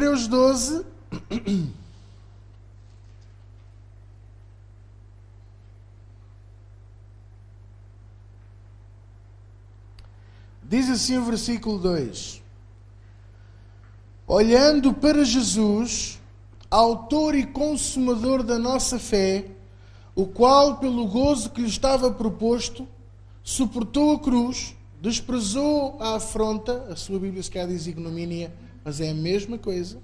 Hebreus 12, diz assim o versículo 2: olhando para Jesus, autor e consumador da nossa fé, o qual, pelo gozo que lhe estava proposto, suportou a cruz, desprezou a afronta, a sua Bíblia se calhar diz ignomínia, mas é a mesma coisa,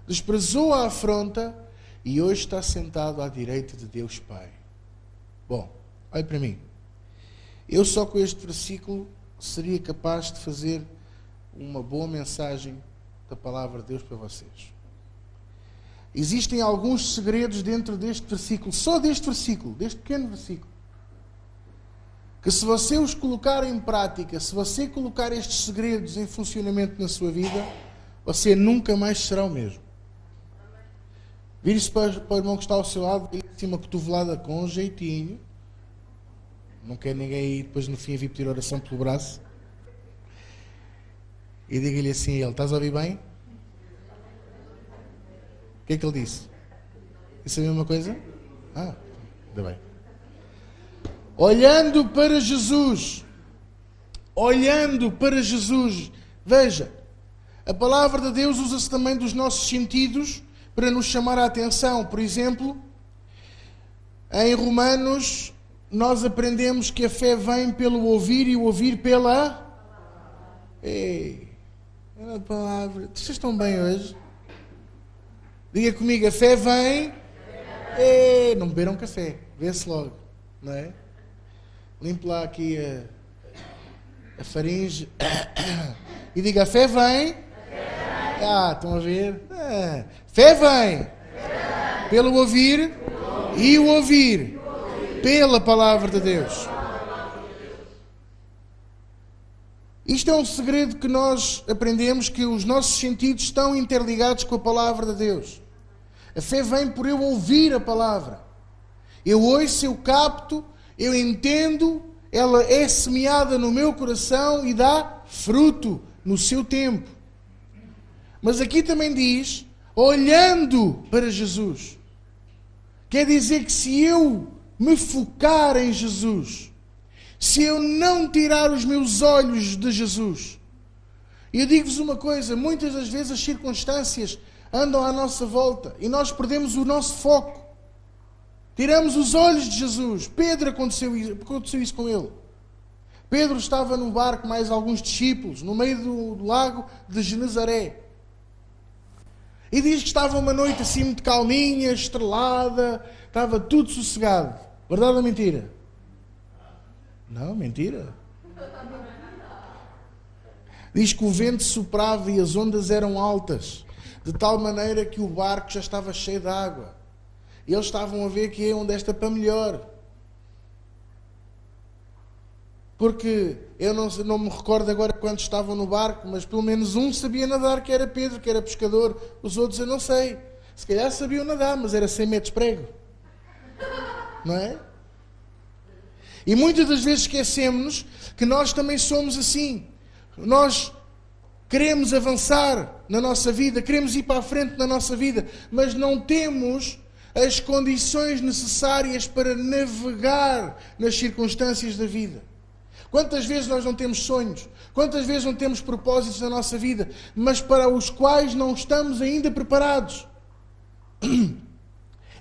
desprezou a afronta e hoje está sentado à direita de Deus Pai. Bom, olhe para mim. Eu só com este versículo seria capaz de fazer uma boa mensagem da palavra de Deus para vocês. Existem alguns segredos dentro deste versículo, só deste versículo, deste pequeno versículo, que se você os colocar em prática, se você colocar estes segredos em funcionamento na sua vida, você nunca mais será o mesmo. Vire-se para o irmão que está ao seu lado, e assim uma cotovelada com um jeitinho. Não quer ninguém ir depois no fim a vir pedir oração pelo braço. E diga-lhe assim a ele: estás a ouvir bem? O que é que ele disse? Disse a mesma coisa? Ah, ainda bem. Olhando para Jesus. Olhando para Jesus. Veja, a palavra de Deus usa-se também dos nossos sentidos para nos chamar a atenção. Por exemplo, em Romanos, nós aprendemos que a fé vem pelo ouvir e o ouvir pela... Ei, a palavra... Vocês estão bem hoje? Diga comigo, a fé vem... Ei, não beberam café, vê-se logo, não é? Limpe lá aqui a faringe e diga, a fé vem... Ah, estão a ver? Fé vem pelo ouvir e o ouvir pela palavra de Deus. Isto é um segredo que nós aprendemos, que os nossos sentidos estão interligados com a palavra de Deus. A fé vem por eu ouvir a palavra. Eu ouço, eu capto, eu entendo, ela é semeada no meu coração e dá fruto no seu tempo. Mas aqui também diz, olhando para Jesus. Quer dizer que se eu me focar em Jesus, se eu não tirar os meus olhos de Jesus, e eu digo-vos uma coisa, muitas das vezes as circunstâncias andam à nossa volta e nós perdemos o nosso foco. Tiramos os olhos de Jesus. Pedro aconteceu isso com ele. Pedro estava no barco, mais alguns discípulos, no meio do lago de Genezaré. E diz que estava uma noite assim muito calminha, estrelada, estava tudo sossegado. Verdade ou mentira? Não, mentira. Diz que o vento soprava e as ondas eram altas, de tal maneira que o barco já estava cheio de água. E eles estavam a ver que iam desta para melhor. Porque eu não me recordo agora quantos estavam no barco, mas pelo menos um sabia nadar, que era Pedro, que era pescador. Os outros eu não sei. Se calhar sabiam nadar, mas era 100 metros prego. Não é? E muitas das vezes esquecemos-nos que nós também somos assim. Nós queremos avançar na nossa vida, queremos ir para a frente na nossa vida, mas não temos as condições necessárias para navegar nas circunstâncias da vida. Quantas vezes nós não temos sonhos? Quantas vezes não temos propósitos na nossa vida, mas para os quais não estamos ainda preparados?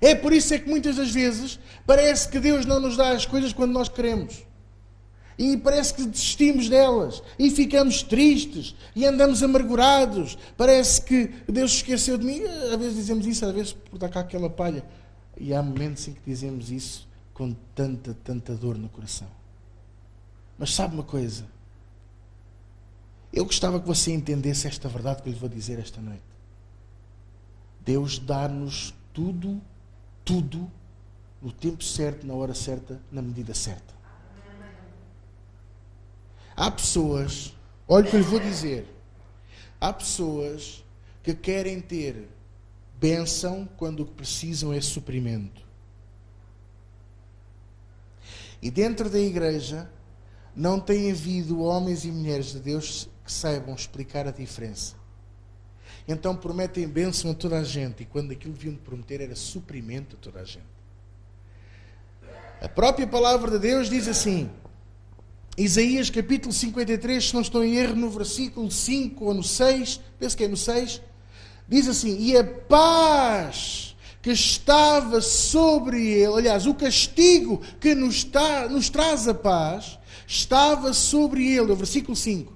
É por isso é que muitas das vezes parece que Deus não nos dá as coisas quando nós queremos. E parece que desistimos delas. E ficamos tristes. E andamos amargurados. Parece que Deus se esqueceu de mim. Às vezes dizemos isso, às vezes por dar cá aquela palha. E há momentos em que dizemos isso com tanta dor no coração. Mas sabe uma coisa? Eu gostava que você entendesse esta verdade que eu lhe vou dizer esta noite. Deus dá-nos tudo no tempo certo, na hora certa, na medida certa. Há pessoas, olha o que eu lhe vou dizer, há pessoas que querem ter bênção quando o que precisam é suprimento. E dentro da igreja não tem havido homens e mulheres de Deus que saibam explicar a diferença. Então prometem bênção a toda a gente. E quando aquilo deviam de prometer era suprimento a toda a gente. A própria palavra de Deus diz assim, Isaías capítulo 53, se não estou em erro, no versículo 5 ou no 6, penso que é no 6, diz assim, e a paz que estava sobre ele, aliás, o castigo que nos traz a paz, estava sobre ele, o versículo 5.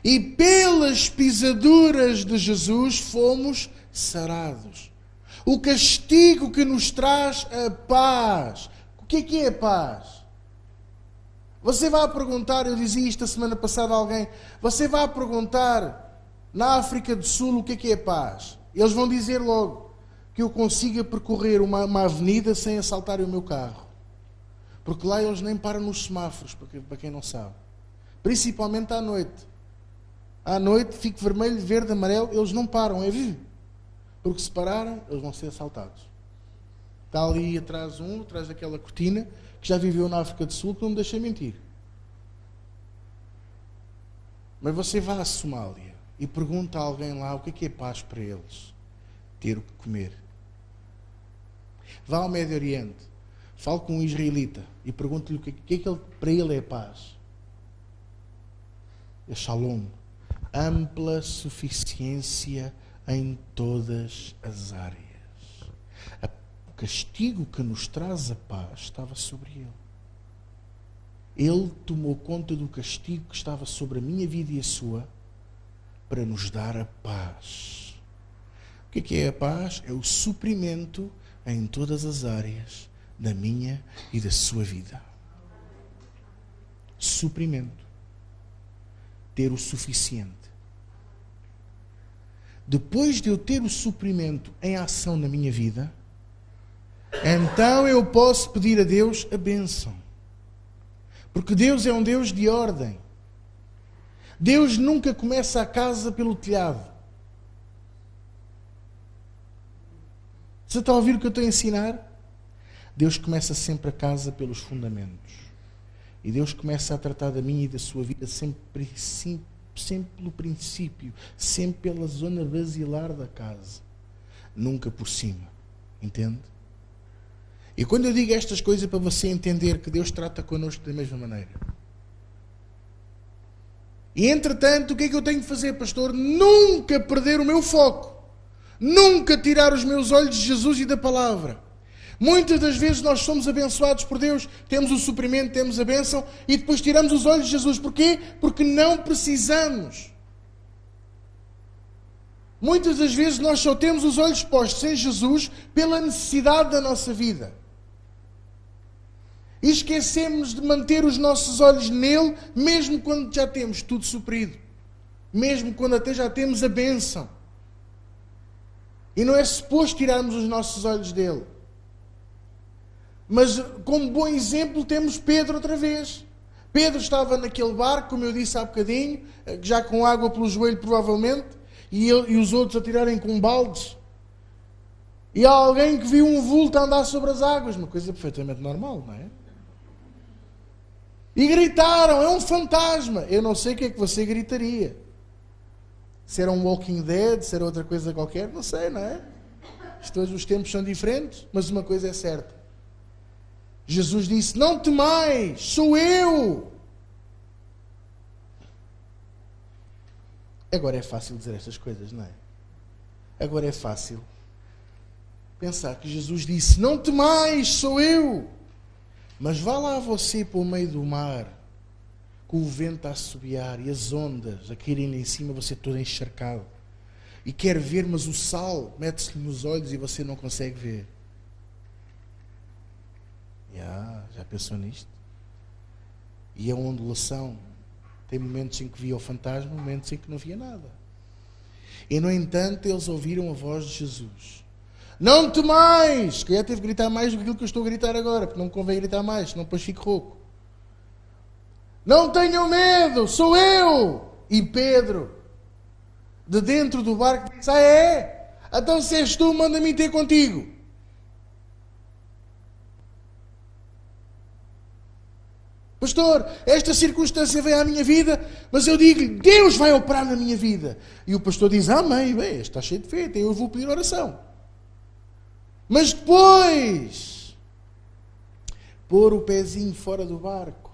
E pelas pisaduras de Jesus fomos sarados. O castigo que nos traz a paz. O que é a paz? Você vai perguntar, eu dizia isto a semana passada a alguém, você vai perguntar na África do Sul o que é paz? Eles vão dizer logo que eu consiga percorrer uma avenida sem assaltarem o meu carro. Porque lá eles nem param nos semáforos, para quem não sabe. Principalmente à noite. À noite, fica vermelho, verde, amarelo, eles não param, é vivo. Porque se pararem, eles vão ser assaltados. Está ali atrás atrás daquela cortina, que já viveu na África do Sul, que não me deixa mentir. Mas você vai à Somália e pergunta a alguém lá o que é paz para eles. Ter o que comer. Vá ao Médio Oriente, fale com um israelita e pergunte-lhe o que é que para ele é paz. É shalom. Ampla suficiência em todas as áreas. O castigo que nos traz a paz estava sobre ele. Ele tomou conta do castigo que estava sobre a minha vida e a sua para nos dar a paz. O que é a paz? É o suprimento em todas as áreas da minha e da sua vida. Suprimento. Ter o suficiente. Depois de eu ter o suprimento em ação na minha vida, então eu posso pedir a Deus a bênção. Porque Deus é um Deus de ordem. Deus nunca começa a casa pelo telhado. Você está a ouvir o que eu estou a ensinar? Deus começa sempre a casa pelos fundamentos. E Deus começa a tratar da minha e da sua vida sempre pelo princípio, sempre pela zona basilar da casa. Nunca por cima. Entende? E quando eu digo estas coisas é para você entender que Deus trata connosco da mesma maneira. E entretanto, o que é que eu tenho que fazer, pastor? Nunca perder o meu foco. Nunca tirar os meus olhos de Jesus e da palavra. Muitas das vezes nós somos abençoados por Deus, temos o suprimento, temos a bênção e depois tiramos os olhos de Jesus. Porquê? Porque não precisamos. Muitas das vezes nós só temos os olhos postos em Jesus pela necessidade da nossa vida. E esquecemos de manter os nossos olhos nele, mesmo quando já temos tudo suprido. Mesmo quando até já temos a bênção. E não é suposto tirarmos os nossos olhos dele. Mas como bom exemplo temos Pedro outra vez. Pedro estava naquele barco, como eu disse há bocadinho, já com água pelo joelho provavelmente, e os outros a tirarem com baldes. E há alguém que viu um vulto a andar sobre as águas, uma coisa perfeitamente normal, não é? E gritaram, é um fantasma. Eu não sei o que é que você gritaria. Se era um Walking Dead, se era outra coisa qualquer, não sei, não é? Todos os tempos são diferentes, mas uma coisa é certa. Jesus disse, não temais, sou eu. Agora é fácil dizer estas coisas, não é? Agora é fácil pensar que Jesus disse, não temais, sou eu. Mas vá lá você para o meio do mar, com o vento a assobiar e as ondas a caírem em cima, você todo encharcado. E quer ver, mas o sal mete-se-lhe nos olhos e você não consegue ver. Já pensou nisto? E a ondulação. Tem momentos em que via o fantasma, momentos em que não via nada. E no entanto, eles ouviram a voz de Jesus. Não temais! Que já teve que gritar mais do que aquilo que eu estou a gritar agora, porque não me convém gritar mais, senão depois fico rouco. Não tenham medo, sou eu! E Pedro, de dentro do barco, disse, é? Então se és tu, manda-me ter contigo. Pastor, esta circunstância veio à minha vida, mas eu digo-lhe, Deus vai operar na minha vida. E o pastor diz, amém, bem, está cheio de fé, então eu vou pedir oração. Mas depois, pôr o pezinho fora do barco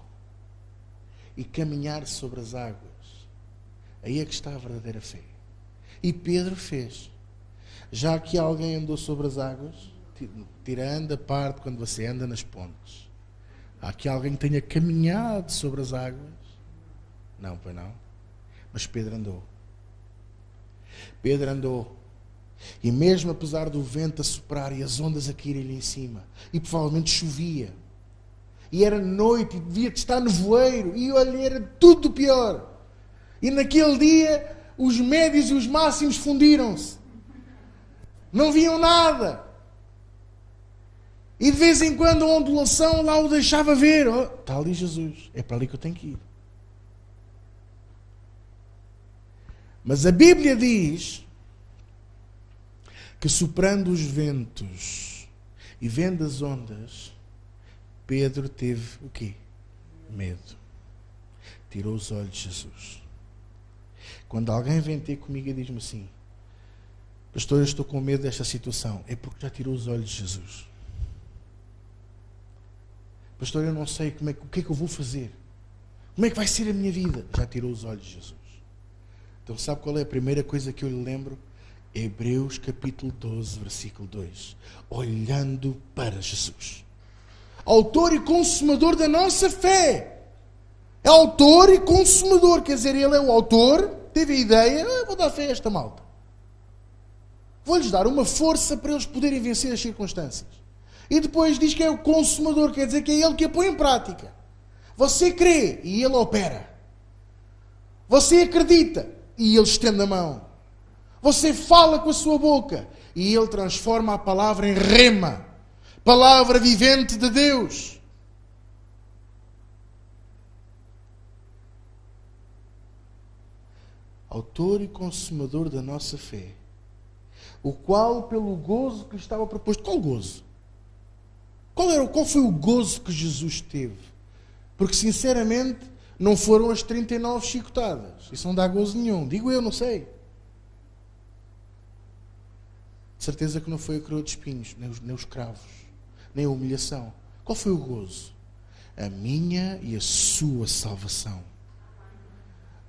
e caminhar sobre as águas, aí é que está a verdadeira fé. E Pedro fez. Já que alguém andou sobre as águas, tirando a parte quando você anda nas pontes, há aqui alguém que tenha caminhado sobre as águas? Não, pois não. Mas Pedro andou. Pedro andou. E mesmo apesar do vento a soprar e as ondas a caírem-lhe em cima, e provavelmente chovia, e era noite e devia estar nevoeiro, e olha, era tudo pior. E naquele dia os médios e os máximos fundiram-se. Não viam nada. E de vez em quando a ondulação lá o deixava ver. Oh, está ali Jesus. É para ali que eu tenho que ir. Mas a Bíblia diz que soprando os ventos e vendo as ondas, Pedro teve o quê? Medo. Tirou os olhos de Jesus. Quando alguém vem ter comigo e diz-me assim, pastor, eu estou com medo desta situação, é porque já tirou os olhos de Jesus. Pastor, eu não sei o que é que eu vou fazer. Como é que vai ser a minha vida? Já tirou os olhos de Jesus. Então sabe qual é a primeira coisa que eu lhe lembro? Hebreus capítulo 12, versículo 2. Olhando para Jesus. Autor e consumador da nossa fé. É autor e consumador. Quer dizer, ele é o autor, teve a ideia, vou dar fé a esta malta. Vou-lhes dar uma força para eles poderem vencer as circunstâncias. E depois diz que é o consumador, quer dizer que é ele que a põe em prática. Você crê e ele opera. Você acredita e ele estende a mão. Você fala com a sua boca e ele transforma a palavra em rema, palavra vivente de Deus. Autor e consumador da nossa fé, o qual pelo gozo que lhe estava proposto. Qual gozo? Qual foi o gozo que Jesus teve? Porque sinceramente não foram as 39 chicotadas. Isso não dá gozo nenhum. Digo eu, não sei. De certeza que não foi a coroa de espinhos, nem os cravos, nem a humilhação. Qual foi o gozo? A minha e a sua salvação.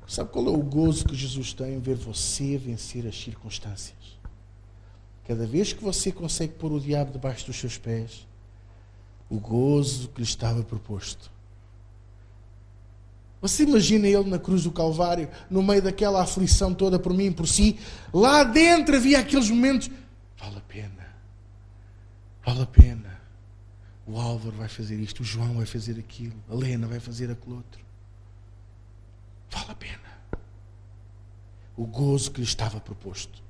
Sabe qual é o gozo que Jesus tem em ver você vencer as circunstâncias? Cada vez que você consegue pôr o diabo debaixo dos seus pés, o gozo que lhe estava proposto. Você imagina ele na cruz do Calvário, no meio daquela aflição toda por mim e por si, lá dentro havia aqueles momentos, vale a pena, vale a pena. O Álvaro vai fazer isto, o João vai fazer aquilo, a Helena vai fazer aquilo outro. Vale a pena. O gozo que lhe estava proposto.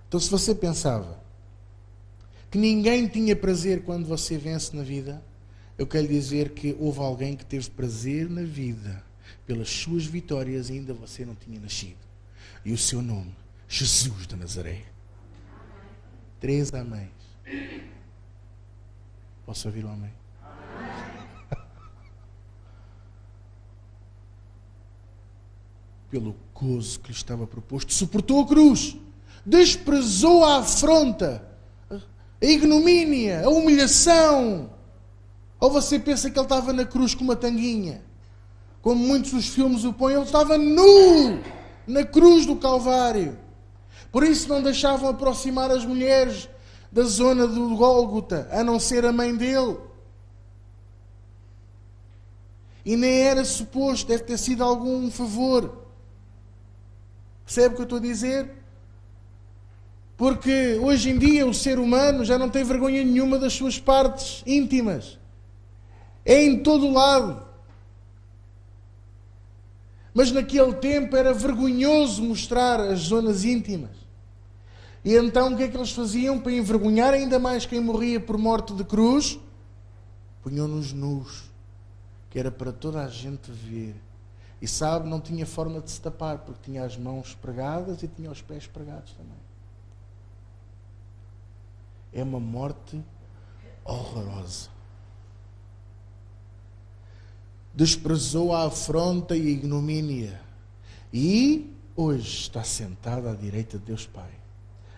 Então, se você pensava que ninguém tinha prazer quando você vence na vida, eu quero lhe dizer que houve alguém que teve prazer na vida pelas suas vitórias e ainda você não tinha nascido. E o seu nome, Jesus de Nazaré. 3 améns. Posso ouvir o amém? Pelo gozo que lhe estava proposto, suportou a cruz, desprezou a afronta, a ignomínia, a humilhação. Ou você pensa que ele estava na cruz com uma tanguinha? Como muitos dos filmes o põem, ele estava nu na cruz do Calvário. Por isso não deixavam aproximar as mulheres da zona do Gólgota, a não ser a mãe dele. E nem era suposto, deve ter sido algum favor. Percebe o que eu estou a dizer? Porque hoje em dia o ser humano já não tem vergonha nenhuma das suas partes íntimas. É em todo o lado. Mas naquele tempo era vergonhoso mostrar as zonas íntimas. E então o que é que eles faziam para envergonhar ainda mais quem morria por morte de cruz? Punham-nos nus, que era para toda a gente ver. E sabe, não tinha forma de se tapar, porque tinha as mãos pregadas e tinha os pés pregados também. É uma morte horrorosa. desprezou a afronta e a ignomínia, e hoje está sentado à direita de Deus Pai.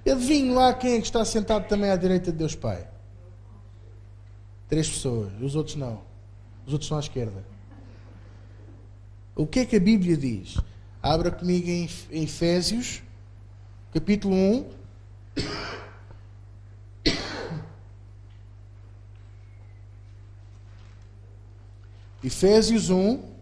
Adivinhe lá quem é que está sentado também à direita de Deus Pai. 3 pessoas, os outros não. Os outros estão à esquerda. O que é que a Bíblia diz? Abra comigo em Efésios, capítulo 1. Efésios 1.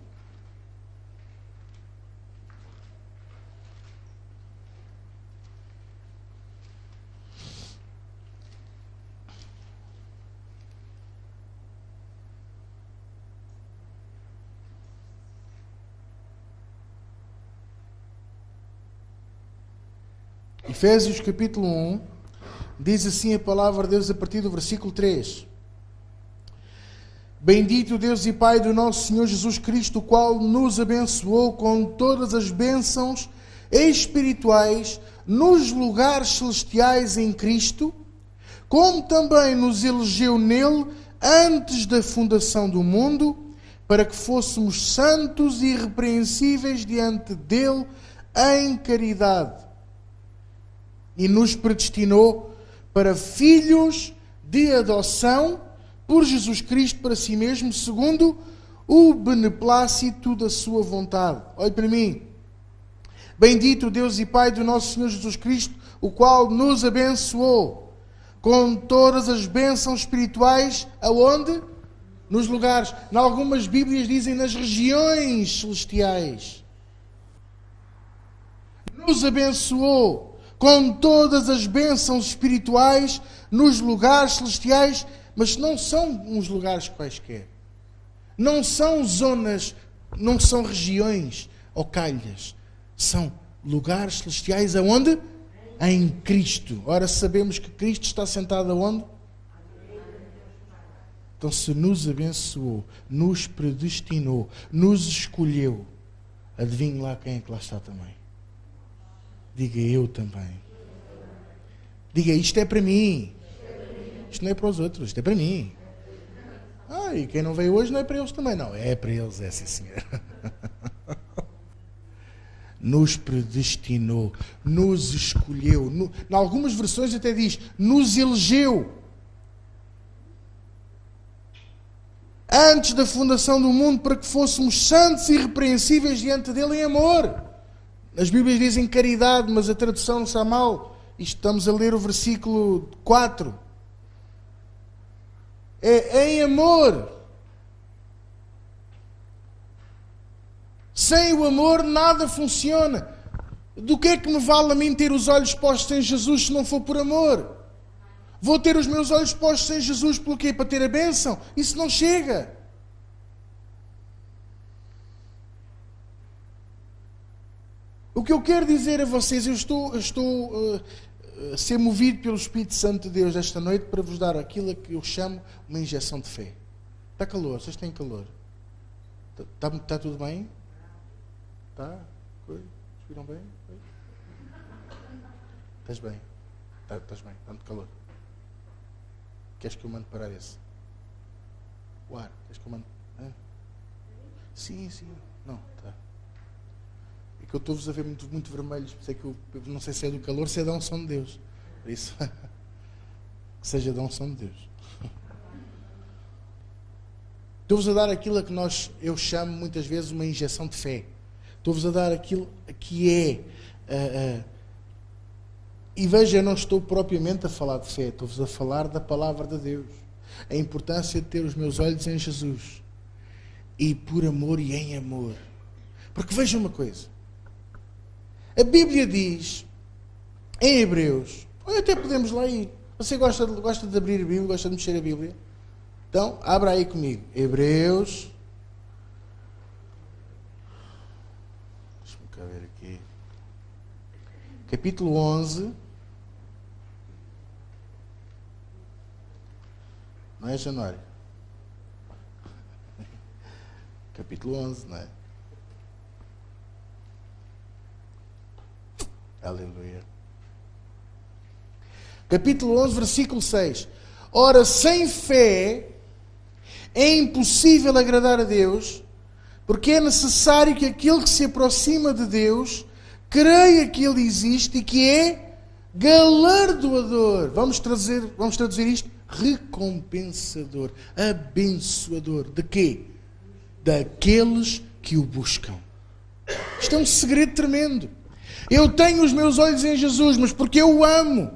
Efésios capítulo 1, diz assim a palavra de Deus a partir do versículo 3. Bendito Deus e Pai do nosso Senhor Jesus Cristo, o qual nos abençoou com todas as bênçãos espirituais nos lugares celestiais em Cristo, como também nos elegeu nele antes da fundação do mundo, para que fôssemos santos e irrepreensíveis diante dele em caridade. E nos predestinou para filhos de adoção por Jesus Cristo para si mesmo, segundo o beneplácito da sua vontade. Olhe para mim. Bendito Deus e Pai do nosso Senhor Jesus Cristo, o qual nos abençoou com todas as bênçãos espirituais, aonde? Nos lugares. Em algumas Bíblias dizem nas regiões celestiais. Nos abençoou com todas as bênçãos espirituais nos lugares celestiais, mas não são uns lugares quaisquer. Não são zonas, não são regiões ou calhas. São lugares celestiais aonde? Em Cristo. Ora, sabemos que Cristo está sentado aonde? Então, se nos abençoou, nos predestinou, nos escolheu, adivinhe lá quem é que lá está também. Diga, eu também. Diga, isto é para mim. Isto não é para os outros, isto é para mim. E quem não veio hoje não é para eles também. Não, é para eles, é sim, senhor. Nos predestinou, nos escolheu. Em algumas versões até diz, nos elegeu. Antes da fundação do mundo, para que fôssemos santos e irrepreensíveis diante dele em amor. As Bíblias dizem caridade, mas a tradução não está mal. Estamos a ler o versículo 4. É em amor. Sem o amor nada funciona. Do que é que me vale a mim ter os olhos postos em Jesus se não for por amor? Vou ter os meus olhos postos em Jesus pelo quê? Para ter a bênção? Isso não chega. O que eu quero dizer a vocês, eu estou a ser movido pelo Espírito Santo de Deus esta noite para vos dar aquilo que eu chamo uma injeção de fé. Está calor? Vocês têm calor? Está tudo bem? Está? Respiram bem? Estás bem? Estás bem? Está muito calor. Queres que eu mande parar esse? O ar? Queres que eu mande? Sim. Não, está. É que eu estou-vos a ver muito vermelhos. Sei que eu não sei se é do calor, se é da unção de Deus. Por isso, que seja da unção de Deus. Estou-vos a dar aquilo a que eu chamo muitas vezes uma injeção de fé. Estou-vos a dar aquilo que é... E veja, eu não estou propriamente a falar de fé. Estou-vos a falar da palavra de Deus. A importância de ter os meus olhos em Jesus. E por amor e em amor. Porque veja uma coisa. A Bíblia diz, em Hebreus, até podemos lá ir. Você gosta de abrir a Bíblia, gosta de mexer a Bíblia? Então, abra aí comigo. Hebreus. Deixa-me cá ver aqui. Capítulo 11. Não é, Januário? Capítulo 11, não é? Aleluia. Capítulo 11, versículo 6. Ora, sem fé é impossível agradar a Deus, Porque é necessário que aquele que se aproxima de Deus creia que Ele existe e que é galardoador. Vamos traduzir isto? Recompensador, abençoador. De quê? Daqueles que o buscam. Isto é um segredo tremendo. Eu tenho os meus olhos em Jesus, mas porque eu o amo.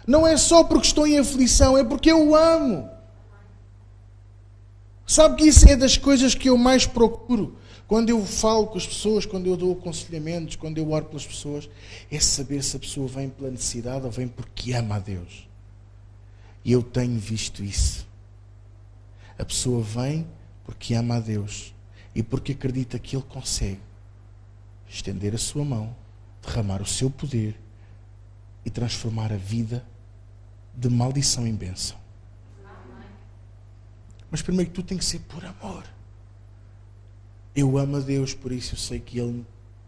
Não é só porque estou em aflição, é porque eu o amo. Sabe que isso é das coisas que eu mais procuro quando eu falo com as pessoas, quando eu dou aconselhamentos, quando eu oro pelas pessoas, é saber se a pessoa vem pela necessidade ou vem porque ama a Deus. E eu tenho visto isso. A pessoa vem porque ama a Deus e porque acredita que Ele consegue estender a sua mão, derramar o seu poder e transformar a vida de maldição em bênção. Mas primeiro que tudo tem que ser por amor. Eu amo a Deus, por isso eu sei que Ele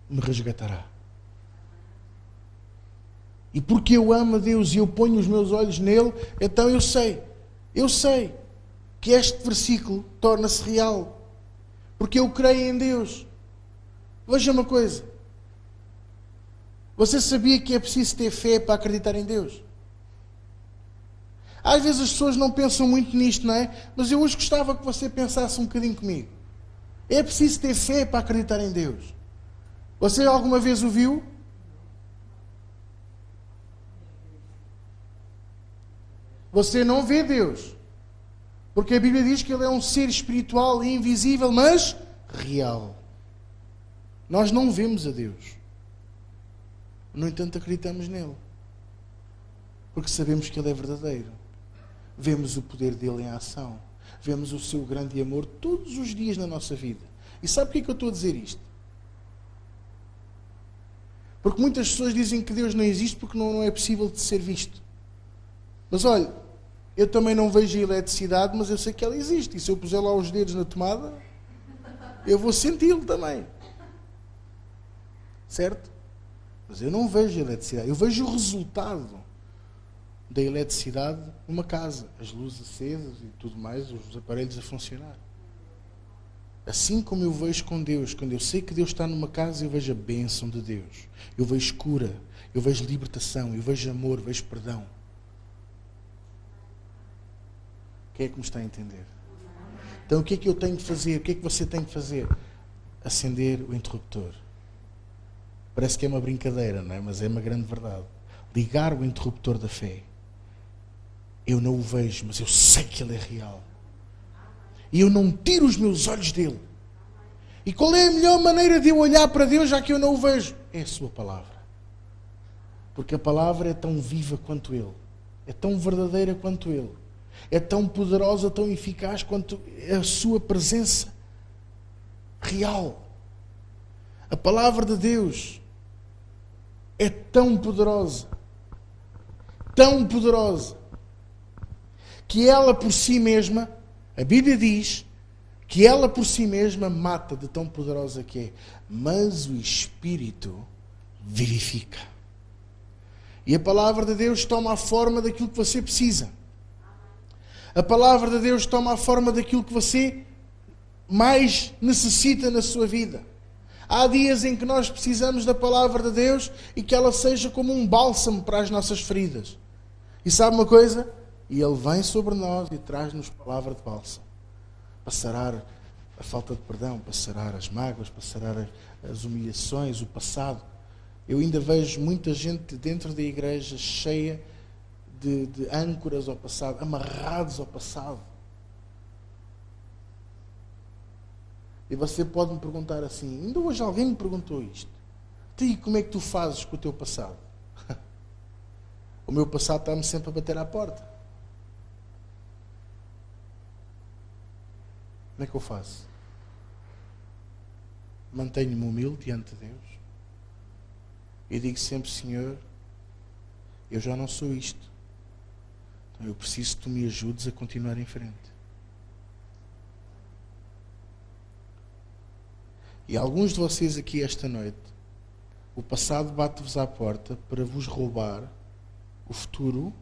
me resgatará. E porque eu amo a Deus e eu ponho os meus olhos nele, então eu sei que este versículo torna-se real. Porque eu creio em Deus. Veja uma coisa. Você sabia que é preciso ter fé para acreditar em Deus? Às vezes as pessoas não pensam muito nisto, não é? Mas eu hoje gostava que você pensasse um bocadinho comigo. É preciso ter fé para acreditar em Deus. Você alguma vez o viu? Você não vê Deus. Porque a Bíblia diz que Ele é um ser espiritual e invisível, mas real. Nós não vemos a Deus. No entanto, acreditamos nele. Porque sabemos que Ele é verdadeiro. Vemos o poder dele em ação. Vemos o seu grande amor todos os dias na nossa vida. E sabe porquê que eu estou a dizer isto? Porque muitas pessoas dizem que Deus não existe porque não é possível de ser visto. Mas olha, eu também não vejo a eletricidade, mas eu sei que ela existe. E se eu puser lá os dedos na tomada, eu vou senti-lo também. Certo? Mas eu não vejo a eletricidade. Eu vejo o resultado da eletricidade numa casa. As luzes acesas e tudo mais, os aparelhos a funcionar. Assim como eu vejo com Deus, quando eu sei que Deus está numa casa, eu vejo a bênção de Deus. Eu vejo cura, eu vejo libertação, eu vejo amor, vejo perdão. Quem é que me está a entender? Então o que é que eu tenho que fazer? O que é que você tem que fazer? Acender o interruptor. Parece que é uma brincadeira, não é? Mas é uma grande verdade. Ligar o interruptor da fé. Eu não o vejo, mas eu sei que ele é real. E eu não tiro os meus olhos dele. E qual é a melhor maneira de eu olhar para Deus, já que eu não o vejo? É a sua palavra. Porque a palavra é tão viva quanto Ele. É tão verdadeira quanto Ele. É tão poderosa, tão eficaz quanto a sua presença real. A palavra de Deus é tão poderosa, que ela por si mesma, a Bíblia diz que ela por si mesma mata, de tão poderosa que é. Mas o Espírito vivifica. E a palavra de Deus toma a forma daquilo que você precisa. A palavra de Deus toma a forma daquilo que você mais necessita na sua vida. Há dias em que nós precisamos da palavra de Deus e que ela seja como um bálsamo para as nossas feridas. E sabe uma coisa? E Ele vem sobre nós e traz-nos palavra de bálsamo. Para sarar a falta de perdão, para sarar as mágoas, para sarar as humilhações, o passado. Eu ainda vejo muita gente dentro da igreja cheia de âncoras ao passado, amarrados ao passado. E você pode me perguntar assim, ainda hoje alguém me perguntou isto. E como é que tu fazes com o teu passado? O meu passado está-me sempre a bater à porta. Como é que eu faço? Mantenho-me humilde diante de Deus. E digo sempre, Senhor, eu já não sou isto. Então eu preciso que tu me ajudes a continuar em frente. E alguns de vocês aqui esta noite, o passado bate-vos à porta para vos roubar o futuro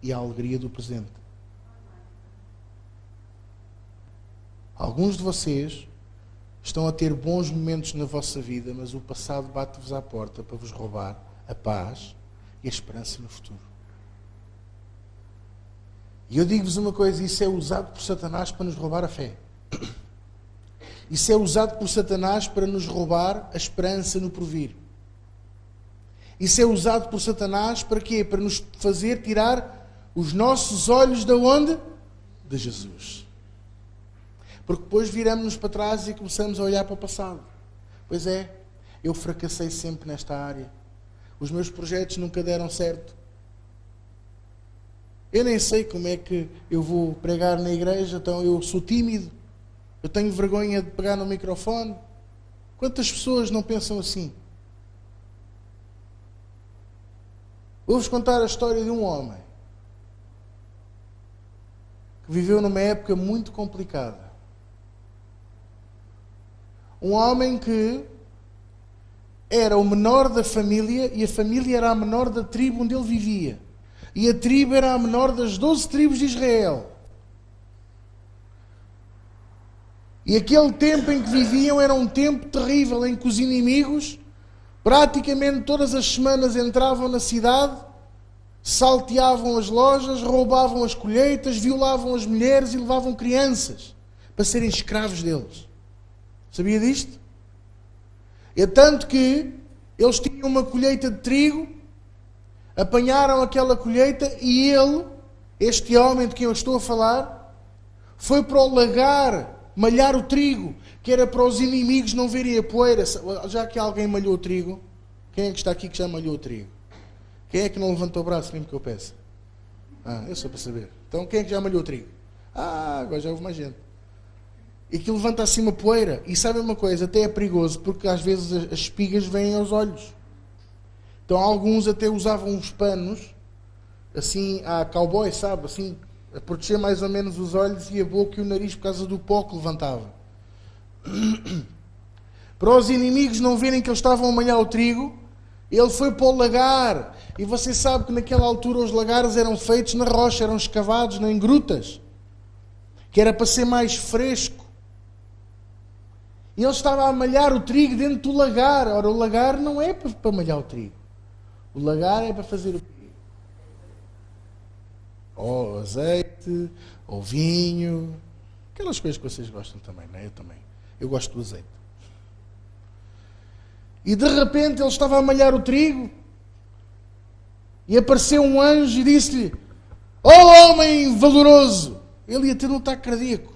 e a alegria do presente. Alguns de vocês Estão a ter bons momentos na vossa vida, mas o passado bate-vos à porta para vos roubar a paz e a esperança no futuro. E eu digo-vos uma coisa, isso é usado por Satanás para nos roubar a fé. Isso é usado por Satanás para nos roubar a esperança no porvir. Isso é usado por Satanás para quê? Para nos fazer tirar os nossos olhos de onde? De Jesus. Porque depois viramos-nos para trás e começamos a olhar para o passado. Pois é, eu fracassei sempre nesta área. Os meus projetos nunca deram certo. Eu nem sei como é que eu vou pregar na igreja, então eu sou tímido. Eu tenho vergonha de pegar no microfone. Quantas pessoas não pensam assim? Vou-vos contar a história de um homem que viveu numa época muito complicada. Um homem que era o menor da família e a família era a menor da tribo onde ele vivia. E a tribo era a menor das 12 tribos de Israel. E aquele tempo em que viviam era um tempo terrível, em que os inimigos praticamente todas as semanas entravam na cidade, salteavam as lojas, roubavam as colheitas, violavam as mulheres e levavam crianças para serem escravos deles. Sabia disto? É tanto que eles tinham uma colheita de trigo, apanharam aquela colheita e ele, este homem de quem eu estou a falar, foi para o lagar malhar o trigo, que era para os inimigos não verem a poeira. Já que alguém malhou o trigo, quem é que está aqui que já malhou o trigo? Quem é que não levantou o braço, mesmo que eu peça? Eu sou para saber. Então quem é que já malhou o trigo? Agora já houve mais gente. E que levanta assim uma poeira. E sabe uma coisa, até é perigoso, porque às vezes as espigas vêm aos olhos. Então alguns até usavam uns panos, assim, a cowboy, sabe? Assim, a proteger mais ou menos os olhos e a boca e o nariz por causa do pó que levantava. Para os inimigos não verem que eles estavam a malhar o trigo, ele foi para o lagar. E você sabe que naquela altura os lagares eram feitos na rocha, eram escavados em grutas, que era para ser mais fresco. E ele estava a malhar o trigo dentro do lagar. Ora, o lagar não é para malhar o trigo. O lagar é para fazer o quê? Ou azeite, ou vinho. Aquelas coisas que vocês gostam também, não é? Eu também. Eu gosto do azeite. E de repente ele estava a malhar o trigo e apareceu um anjo e disse-lhe: homem valoroso! Ele ia ter um ataque cardíaco.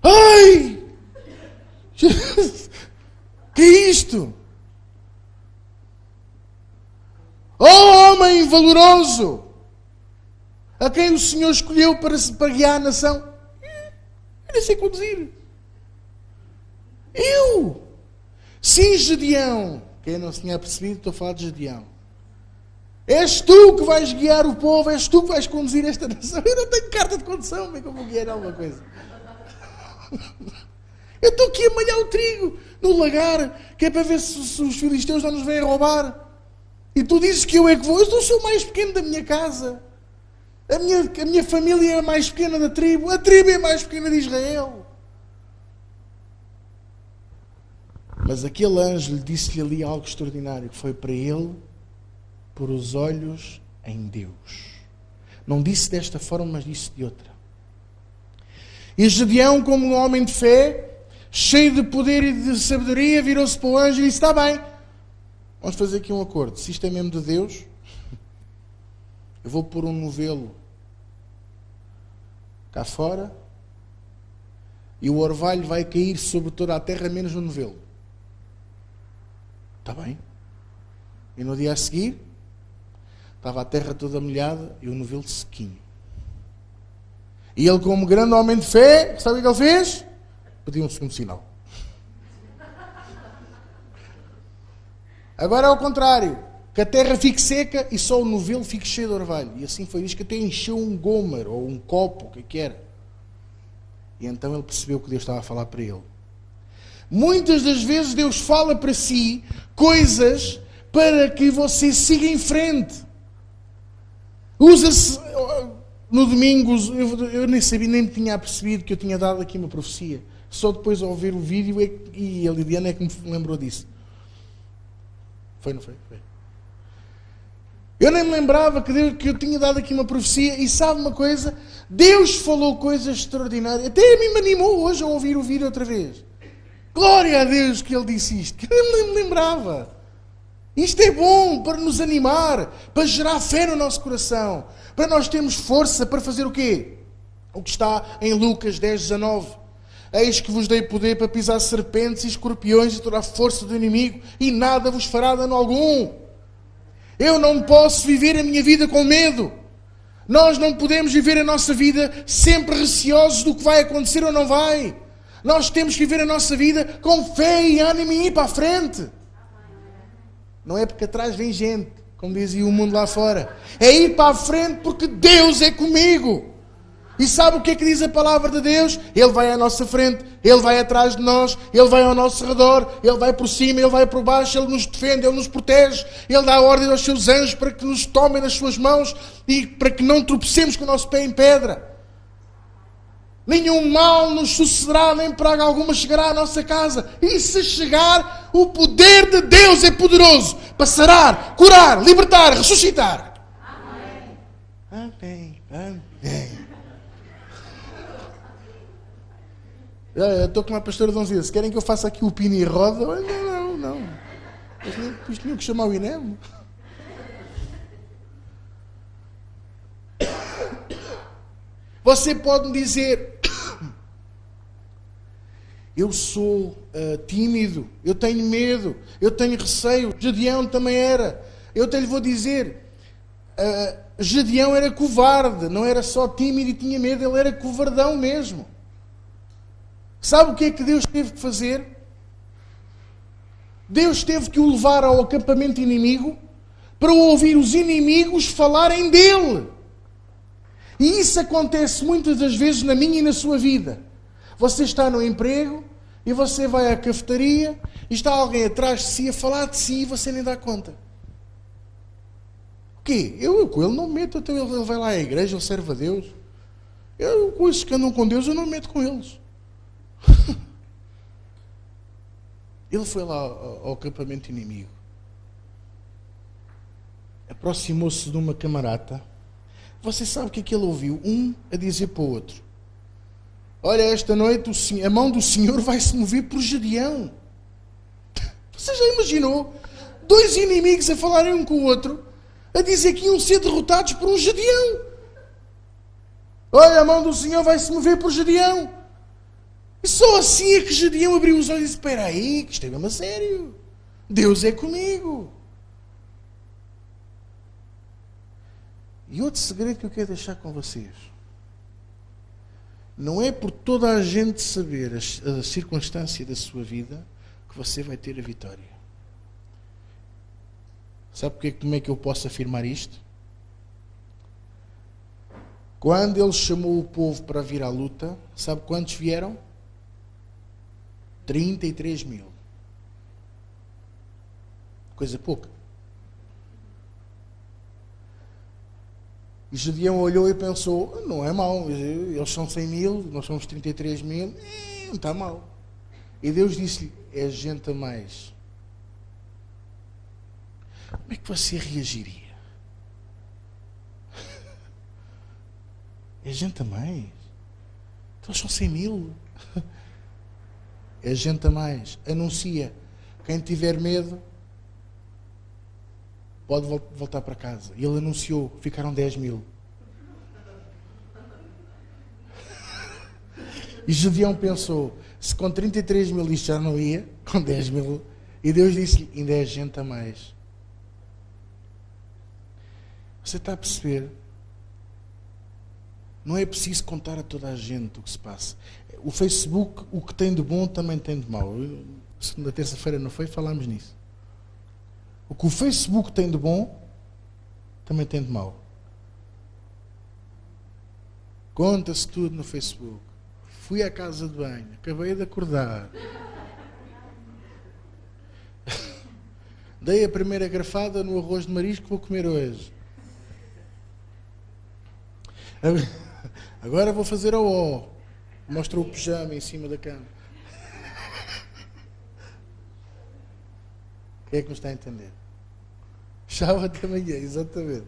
Ai! Que é isto? Homem valoroso! A quem o Senhor escolheu para guiar a nação? Eu nem sei conduzir. Eu! Sim, Gedeão! Quem não se tinha percebido, estou a falar de Gedeão. És tu que vais guiar o povo, és tu que vais conduzir esta nação. Eu não tenho carta de condução, como é que eu vou guiar alguma coisa? Eu estou aqui a malhar o trigo no lagar, que é para ver se os filisteus não nos vêm roubar. E tu dizes que eu é que vou. Eu sou o mais pequeno da minha casa. A minha família é a mais pequena da tribo. A tribo é a mais pequena de Israel. Mas aquele anjo lhe disse-lhe ali algo extraordinário, que foi para ele pôr os olhos em Deus. Não disse desta forma, mas disse de outra. E Gedeão, como um homem de fé, cheio de poder e de sabedoria, virou-se para o anjo e disse: está bem, vamos fazer aqui um acordo. Se isto é mesmo de Deus, eu vou pôr um novelo cá fora e o orvalho vai cair sobre toda a terra, menos no novelo. Está bem? E no dia a seguir, estava a terra toda molhada e o novelo sequinho. E ele, como grande homem de fé, sabe o que ele fez? Pediu um segundo sinal. Agora é ao contrário. Que a terra fique seca e só o novelo fique cheio de orvalho. E assim foi. Diz que até encheu um gomer ou um copo, o que era. E então ele percebeu que Deus estava a falar para ele. Muitas das vezes Deus fala para si coisas para que você siga em frente. Usa-se... No domingo, eu nem sabia, nem me tinha percebido que eu tinha dado aqui uma profecia. Só depois ao ver o vídeo e a Liliana é que me lembrou disso. Foi, não foi? Foi. Eu nem me lembrava que eu tinha dado aqui uma profecia e sabe uma coisa? Deus falou coisas extraordinárias. Até a mim me animou hoje a ouvir o vídeo outra vez. Glória a Deus que Ele disse isto, que eu nem me lembrava. Isto é bom para nos animar, para gerar fé no nosso coração, para nós termos força para fazer o quê? O que está em Lucas 10:19. Eis que vos dei poder para pisar serpentes e escorpiões e toda a força do inimigo, e nada vos fará dano algum. Eu não posso viver a minha vida com medo. Nós não podemos viver a nossa vida sempre receosos do que vai acontecer ou não vai. Nós temos que viver a nossa vida com fé e ânimo e ir para a frente. Não é porque atrás vem gente, como dizia o mundo lá fora. É ir para a frente porque Deus é comigo. E sabe o que é que diz a palavra de Deus? Ele vai à nossa frente, Ele vai atrás de nós, Ele vai ao nosso redor, Ele vai por cima, Ele vai por baixo, Ele nos defende, Ele nos protege, Ele dá ordem aos seus anjos para que nos tomem nas suas mãos e para que não tropecemos com o nosso pé em pedra. Nenhum mal nos sucederá, nem praga alguma chegará à nossa casa. E se chegar, o poder de Deus é poderoso para sarar, curar, libertar, ressuscitar. Amém. Amém. Amém. Eu estou com uma pastora Donzia. Se querem que eu faça aqui o pino e roda, não. Isto tinha que chamar o INEM. Você pode me dizer: eu sou tímido, eu tenho medo, eu tenho receio. Gedeão também era. Eu até lhe vou dizer: Gedeão era covarde, não era só tímido e tinha medo, ele era covardão mesmo. Sabe o que é que Deus teve que fazer? Deus teve que o levar ao acampamento inimigo para ouvir os inimigos falarem dele. E isso acontece muitas das vezes na minha e na sua vida. Você está no emprego e você vai à cafetaria e está alguém atrás de si a falar de si e você nem dá conta. O quê? Eu com ele não me meto, então ele vai lá à igreja, ele serve a Deus. Eu com esses que andam com Deus, eu não me meto com eles. Ele foi lá ao acampamento inimigo. Aproximou-se de uma camarata. Você sabe o que é que ele ouviu? Um a dizer para o outro: olha, esta noite a mão do Senhor vai se mover por Gedeão. Você já imaginou? Dois inimigos a falarem um com o outro, a dizer que iam ser derrotados por um Gedeão. Olha, a mão do Senhor vai se mover por Gedeão. E só assim é que Gedeão abriu os olhos e disse: espera aí, que isto é mesmo a sério. Deus é comigo. E outro segredo que eu quero deixar com vocês: não é por toda a gente saber a circunstância da sua vida que você vai ter a vitória. Sabe como é que eu posso afirmar isto? Quando ele chamou o povo para vir à luta, sabe quantos vieram? 33.000. Coisa pouca. E Gedeão olhou e pensou: não é mau, eles são 100.000, nós somos 33.000, não está mal. E Deus disse-lhe: é gente a mais. Como é que você reagiria? É gente a mais? Então são 100.000. É gente a mais. Anuncia. Quem tiver medo pode voltar para casa. E ele anunciou. Ficaram 10.000. E Gedeão pensou: se com 33.000 isto já não ia, com 10.000. E Deus disse-lhe: ainda é gente a mais. Você está a perceber? Não é preciso contar a toda a gente o que se passa. O Facebook, o que tem de bom, também tem de mau. Segunda, terça-feira não foi? Falámos nisso. O que o Facebook tem de bom, também tem de mau. Conta-se tudo no Facebook. Fui à casa de banho, acabei de acordar. Dei a primeira garfada no arroz de marisco que vou comer hoje. Agora vou fazer a O. Mostra o pijama em cima da cama. Quem é que me está a entender? Chava até amanhã, exatamente.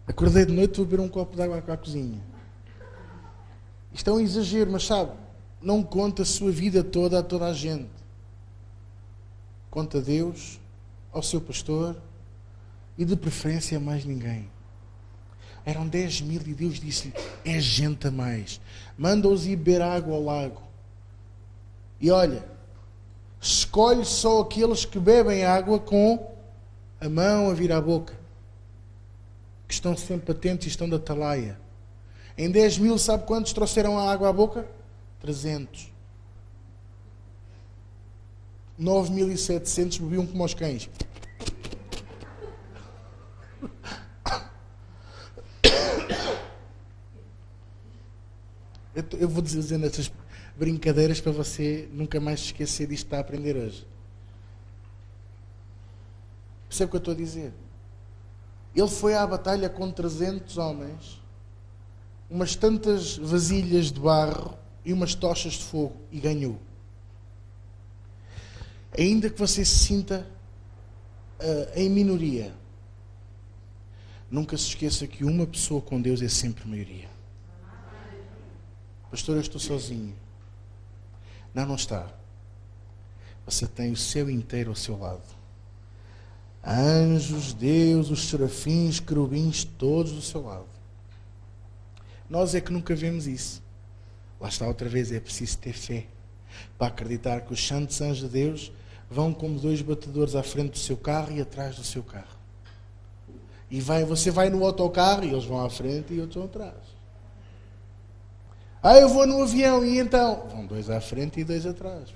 Acordei de noite, vou beber um copo de água à cozinha. Isto é um exagero, mas sabe, não conta a sua vida toda a toda a gente. Conta a Deus, ao seu pastor e de preferência a mais ninguém. Eram 10.000 e Deus disse-lhe, é gente a mais. Manda-os ir beber água ao lago. E olha, escolhe só aqueles que bebem água com a mão a vir à boca. Que estão sempre atentos e estão da atalaia. Em 10.000, sabe quantos trouxeram a água à boca? 300. 9.700 bebiam como aos cães. Eu vou dizendo estas brincadeiras para você nunca mais se esquecer disto que está a aprender hoje. Percebe o que eu estou a dizer? Ele foi à batalha com 300 homens, umas tantas vasilhas de barro e umas tochas de fogo e ganhou. Ainda que você se sinta em minoria, nunca se esqueça que uma pessoa com Deus é sempre maioria. Pastor, eu estou sozinho. Não está. Você tem o céu inteiro ao seu lado. Anjos, Deus, os serafins, querubins, todos do seu lado. Nós é que nunca vemos isso. Lá está outra vez, é preciso ter fé para acreditar que os santos anjos de Deus vão como 2 batedores à frente do seu carro e atrás do seu carro. E você vai no autocarro e eles vão à frente e outros vão atrás. Eu vou no avião e então vão 2 à frente e 2 atrás.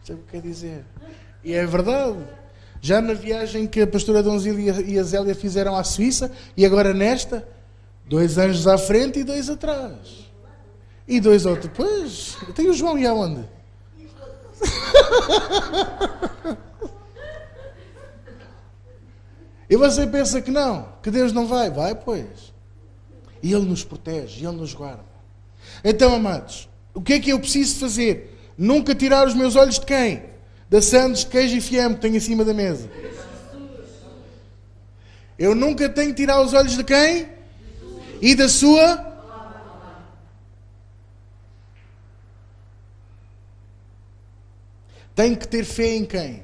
Sabe o que quer dizer? E é verdade. Já na viagem que a pastora Donzila e a Zélia fizeram à Suíça, e agora nesta, 2 anjos à frente e 2 atrás. E 2 outros. Pois, tem o João e aonde? E você pensa que não, que Deus não vai. Vai, pois. E Ele nos protege, e Ele nos guarda. Então, amados, o que é que eu preciso fazer? Nunca tirar os meus olhos de quem? Da sandes de queijo e fiambre que tenho em cima da mesa. Eu nunca tenho que tirar os olhos de quem? E da sua? Tenho que ter fé em quem?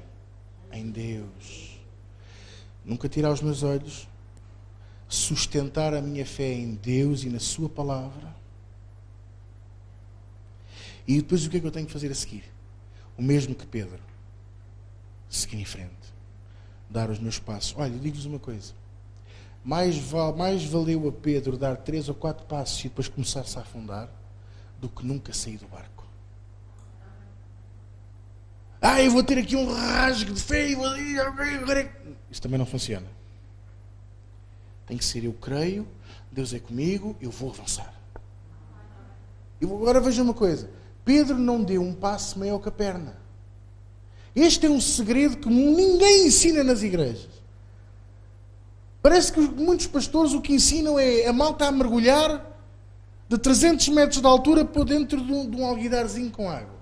Em Deus. Nunca tirar os meus olhos. Sustentar a minha fé em Deus e na sua palavra. E depois o que é que eu tenho que fazer a seguir? O mesmo que Pedro. Seguir em frente. Dar os meus passos. Olha, eu digo-vos uma coisa. Mais valeu a Pedro dar 3 ou 4 passos e depois começar-se a afundar do que nunca sair do barco. Eu vou ter aqui um rasgo de fé e vou... Isso também não funciona. Tem que ser eu creio, Deus é comigo, eu vou avançar. E agora veja uma coisa. Pedro não deu um passo maior que a perna. Este é um segredo que ninguém ensina nas igrejas. Parece que muitos pastores o que ensinam é a malta a mergulhar de 300 metros de altura para dentro de um alguidarzinho com água.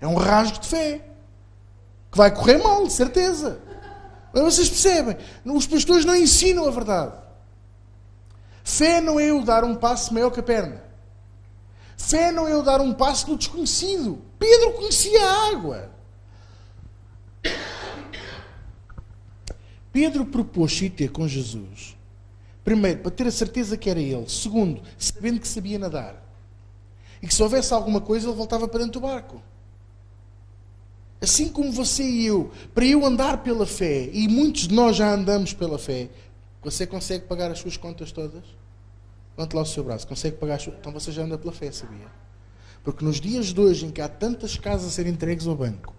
É um rasgo de fé. Que vai correr mal, de certeza. Mas vocês percebem? Os pastores não ensinam a verdade. Fé não é eu dar um passo maior que a perna. Fé não é eu dar um passo do desconhecido. Pedro conhecia a água. Pedro propôs-se ir ter com Jesus. Primeiro, para ter a certeza que era ele. Segundo, sabendo que sabia nadar. E que se houvesse alguma coisa, ele voltava para dentro do barco. Assim como você e eu, para eu andar pela fé, e muitos de nós já andamos pela fé, você consegue pagar as suas contas todas? Levante lá o seu braço. Consegue pagar as suas... Então você já anda pela fé, sabia? Porque nos dias de hoje, em que há tantas casas a serem entregues ao banco,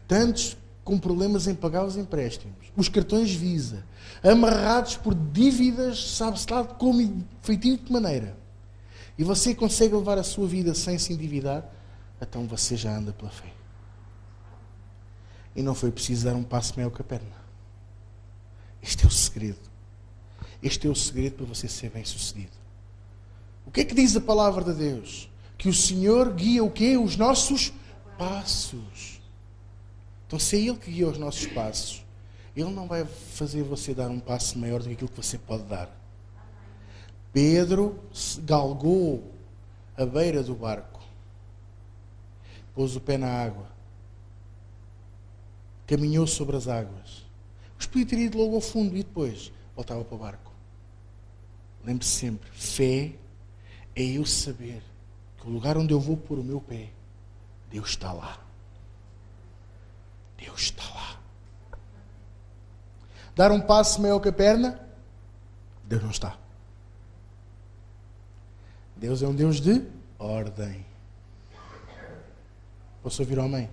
tantos com problemas em pagar os empréstimos, os cartões Visa, amarrados por dívidas, sabe-se lá como e feitio de que maneira, e você consegue levar a sua vida sem se endividar, então você já anda pela fé. E não foi preciso dar um passo maior que a perna. Este é o segredo. Este é o segredo para você ser bem sucedido. O que é que diz a palavra de Deus? Que o Senhor guia o quê? Os nossos passos. Então, se é Ele que guia os nossos passos, Ele não vai fazer você dar um passo maior do que aquilo que você pode dar. Pedro galgou a beira do barco, pôs o pé na água, caminhou sobre as águas. Mas podia ter ido logo ao fundo e depois voltava para o barco. Lembre-se sempre, fé é eu saber que o lugar onde eu vou pôr o meu pé, Deus está lá. Deus está lá. Dar um passo maior que a perna, Deus não está. Deus é um Deus de ordem. Posso ouvir o amém?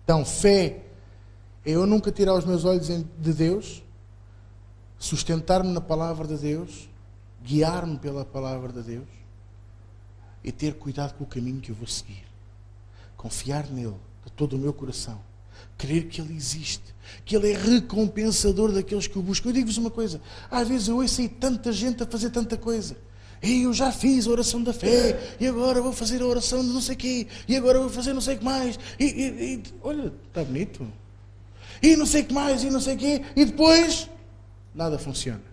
Então, fé é eu nunca tirar os meus olhos de Deus, sustentar-me na palavra de Deus, guiar-me pela palavra de Deus e ter cuidado com o caminho que eu vou seguir. Confiar nele de todo o meu coração. Crer que Ele existe, que Ele é recompensador daqueles que o buscam. Eu digo-vos uma coisa, às vezes eu ouço aí tanta gente a fazer tanta coisa. E eu já fiz a oração da fé, e agora vou fazer a oração de não sei o quê, e agora vou fazer não sei o que mais. Olha, está bonito. E não sei o que mais, e não sei o quê, e depois nada funciona.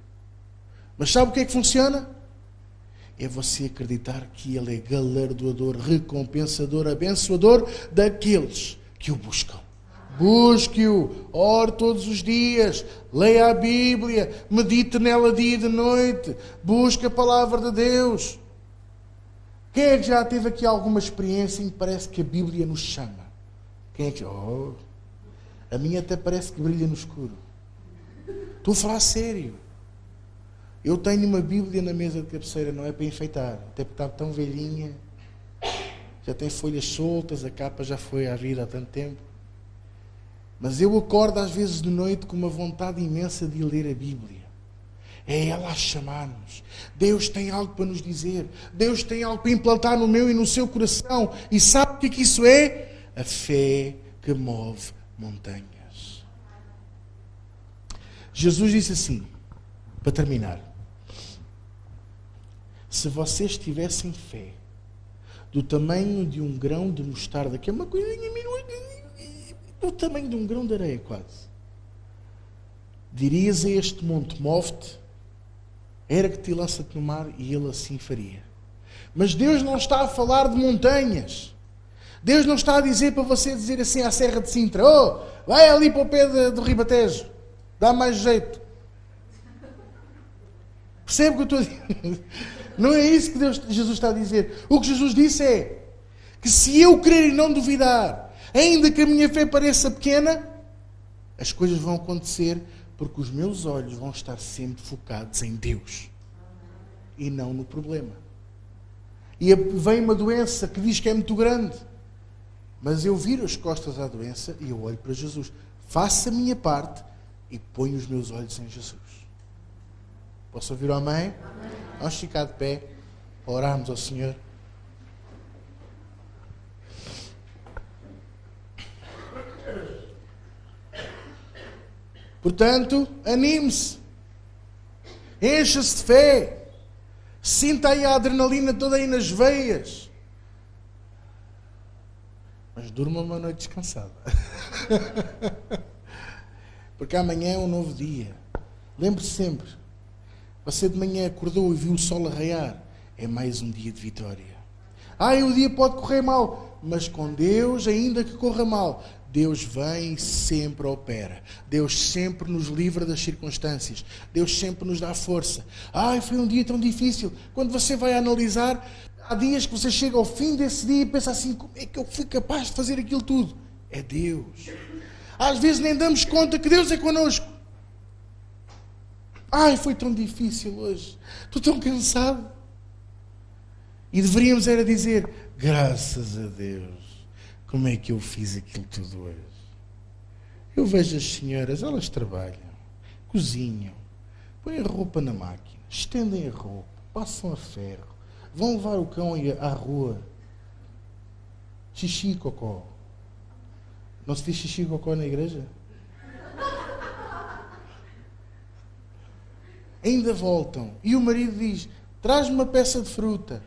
Mas sabe o que é que funciona? É você acreditar que Ele é galardoador, recompensador, abençoador daqueles que o buscam. Busque-o, ore todos os dias, leia a Bíblia, medite nela dia e de noite, busque a palavra de Deus. Quem é que já teve aqui alguma experiência em que parece que a Bíblia nos chama? Quem é que... Oh, a minha até parece que brilha no escuro. Estou a falar sério. Eu tenho uma Bíblia na mesa de cabeceira, não é para enfeitar, até porque está tão velhinha, já tem folhas soltas, a capa já foi à vida há tanto tempo. Mas eu acordo às vezes de noite com uma vontade imensa de ler a Bíblia. É ela a chamar-nos. Deus tem algo para nos dizer. Deus tem algo para implantar no meu e no seu coração. E sabe o que é que isso é? A fé que move montanhas. Jesus disse assim, para terminar: se vocês tivessem fé do tamanho de um grão de mostarda, que é uma coisinha minúscula, do tamanho de um grão de areia quase, dirias a este monte, move-te, ergue-te e lança-te no mar, e ele assim faria. Mas Deus não está a falar de montanhas. Deus não está a dizer para você dizer assim à Serra de Sintra: oh, vai ali para o pé do Ribatejo, dá mais jeito. Percebe o que eu estou a dizer? Não é isso que Jesus está a dizer. O que Jesus disse é que se eu crer e não duvidar, ainda que a minha fé pareça pequena, as coisas vão acontecer, porque os meus olhos vão estar sempre focados em Deus e não no problema. E vem uma doença que diz que é muito grande, mas eu viro as costas à doença e eu olho para Jesus. Faço a minha parte e ponho os meus olhos em Jesus. Posso ouvir o amém? Amém. Vamos ficar de pé para orarmos ao Senhor. Portanto, anime-se, encha-se de fé, sinta aí a adrenalina toda aí nas veias, mas durma uma noite descansada, porque amanhã é um novo dia. Lembre-se sempre, você de manhã acordou e viu o sol a raiar, é mais um dia de vitória. O dia pode correr mal, mas com Deus, ainda que corra mal, Deus vem e sempre opera. Deus sempre nos livra das circunstâncias. Deus sempre nos dá força. Foi um dia tão difícil. Quando você vai analisar, há dias que você chega ao fim desse dia e pensa assim: como é que eu fui capaz de fazer aquilo tudo? É Deus. Às vezes nem damos conta que Deus é connosco. Foi tão difícil hoje. Estou tão cansado. E deveríamos era dizer: graças a Deus. Como é que eu fiz aquilo tudo hoje? Eu vejo as senhoras, elas trabalham, cozinham, põem a roupa na máquina, estendem a roupa, passam a ferro, vão levar o cão à rua. Xixi e cocó. Não se diz xixi e cocó na igreja? Ainda voltam. E o marido diz: traz-me uma peça de fruta.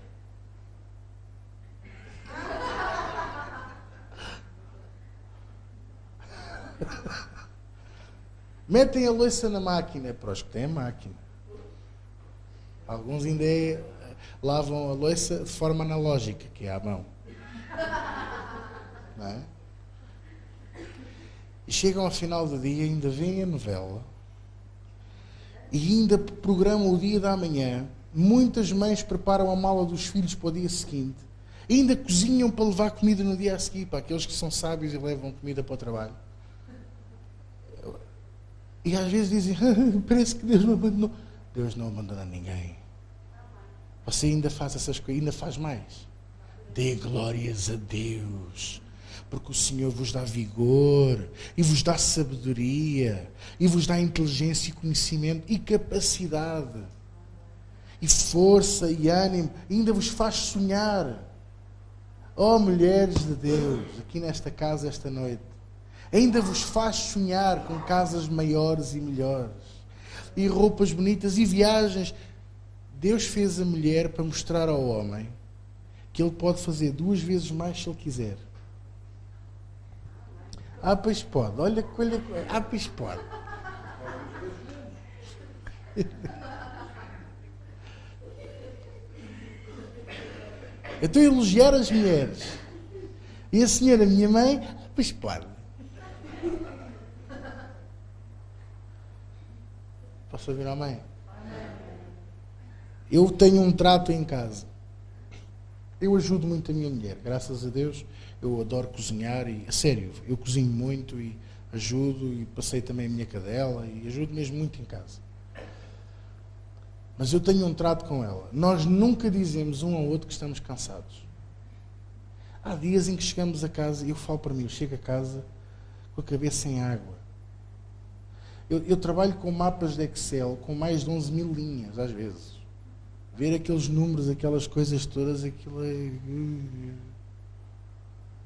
Metem a louça na máquina, para os que têm máquina. Alguns ainda lavam a louça de forma analógica, que é à mão. Não é? E chegam ao final do dia, ainda veem a novela e ainda programam o dia da manhã. Muitas mães preparam a mala dos filhos para o dia seguinte. E ainda cozinham para levar comida no dia a seguir, para aqueles que são sábios e levam comida para o trabalho. E às vezes dizem, parece que Deus não abandonou. Deus não abandona ninguém. Você ainda faz essas coisas, ainda faz mais. Dê glórias a Deus, porque o Senhor vos dá vigor, e vos dá sabedoria, e vos dá inteligência e conhecimento, e capacidade, e força e ânimo, e ainda vos faz sonhar. Oh, mulheres de Deus, aqui nesta casa esta noite, ainda vos faz sonhar com casas maiores e melhores, e roupas bonitas, e viagens. Deus fez a mulher para mostrar ao homem que ele pode fazer 2 vezes mais se ele quiser. Ah, pois pode. Olha. Ah, pois pode. Eu estou a elogiar as mulheres. E a senhora, minha mãe, ah, pois pode. Posso ouvir a mãe? Eu tenho um trato em casa. Eu ajudo muito a minha mulher, graças a Deus. Eu adoro cozinhar e, a sério, eu cozinho muito e ajudo e passei também a minha cadela e ajudo mesmo muito em casa. Mas eu tenho um trato com ela. Nós nunca dizemos um ao outro que estamos cansados. Há dias em que chegamos a casa e eu falo para mim, eu chego a casa com a cabeça em água. Eu trabalho com mapas de Excel com mais de 11.000 linhas, às vezes. Ver aqueles números, aquelas coisas todas, aquilo é...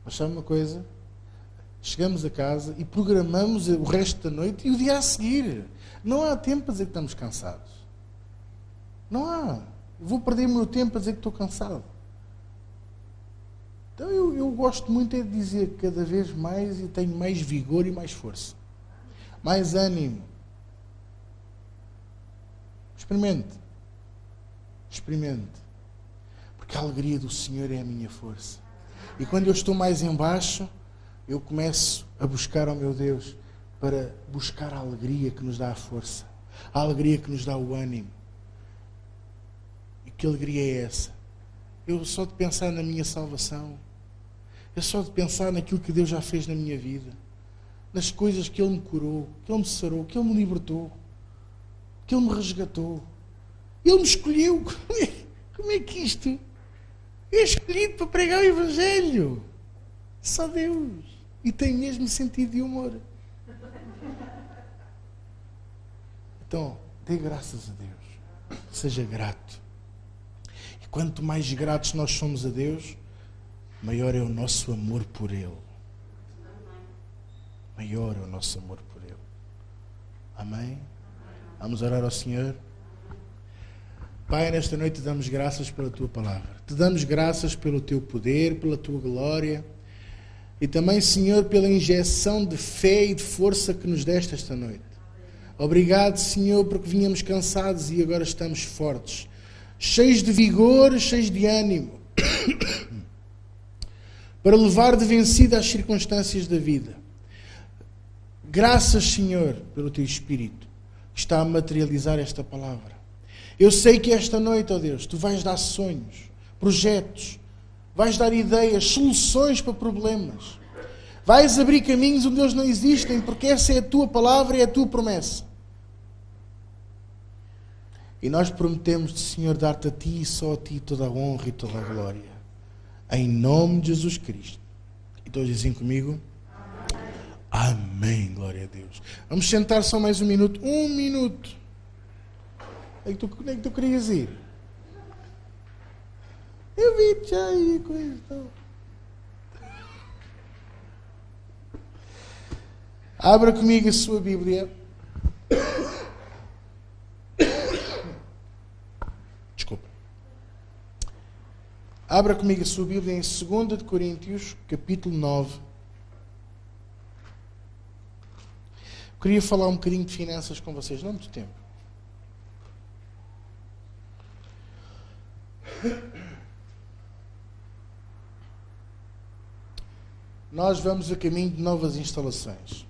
Mas sabe uma coisa? Chegamos a casa e programamos o resto da noite e o dia a seguir. Não há tempo para dizer que estamos cansados. Não há. Eu vou perder o meu tempo a dizer que estou cansado. Então eu gosto muito é de dizer que cada vez mais eu tenho mais vigor e mais força. Mais ânimo. Experimente. Porque a alegria do Senhor é a minha força. E quando eu estou mais em baixo, eu começo a buscar ao meu Deus para buscar a alegria que nos dá a força. A alegria que nos dá o ânimo. E que alegria é essa? Eu só de pensar na minha salvação. Eu só de pensar naquilo que Deus já fez na minha vida. Nas coisas que Ele me curou, que Ele me sarou, que Ele me libertou, que Ele me resgatou. Ele me escolheu. Como é que isto? É escolhido para pregar o Evangelho. Só Deus. E tem mesmo sentido de humor. Então, dê graças a Deus. Seja grato. E quanto mais gratos nós somos a Deus, maior é o nosso amor por Ele. Maior é o nosso amor por Ele. Amém? Vamos orar ao Senhor. Pai, nesta noite te damos graças pela Tua Palavra. Te damos graças pelo Teu poder, pela Tua glória. E também, Senhor, pela injeção de fé e de força que nos deste esta noite. Obrigado, Senhor, porque vínhamos cansados e agora estamos fortes. Cheios de vigor, cheios de ânimo. Para levar de vencida as circunstâncias da vida. Graças, Senhor, pelo Teu Espírito, que está a materializar esta palavra. Eu sei que esta noite, ó Deus, Tu vais dar sonhos, projetos, vais dar ideias, soluções para problemas. Vais abrir caminhos onde eles não existem, porque essa é a Tua palavra e é a Tua promessa. E nós prometemos, Senhor, dar-te a Ti e só a Ti toda a honra e toda a glória. Em nome de Jesus Cristo. E todos dizem comigo? Amém, glória a Deus. Vamos sentar só mais um minuto. Um minuto. Onde é que tu querias ir? Eu vi-te já aí com isso. Abra comigo a sua Bíblia. Desculpa. Abra comigo a sua Bíblia em 2 de Coríntios, capítulo 9. queria falar um bocadinho de finanças com vocês, não muito tempo. Nós vamos a caminho de novas instalações.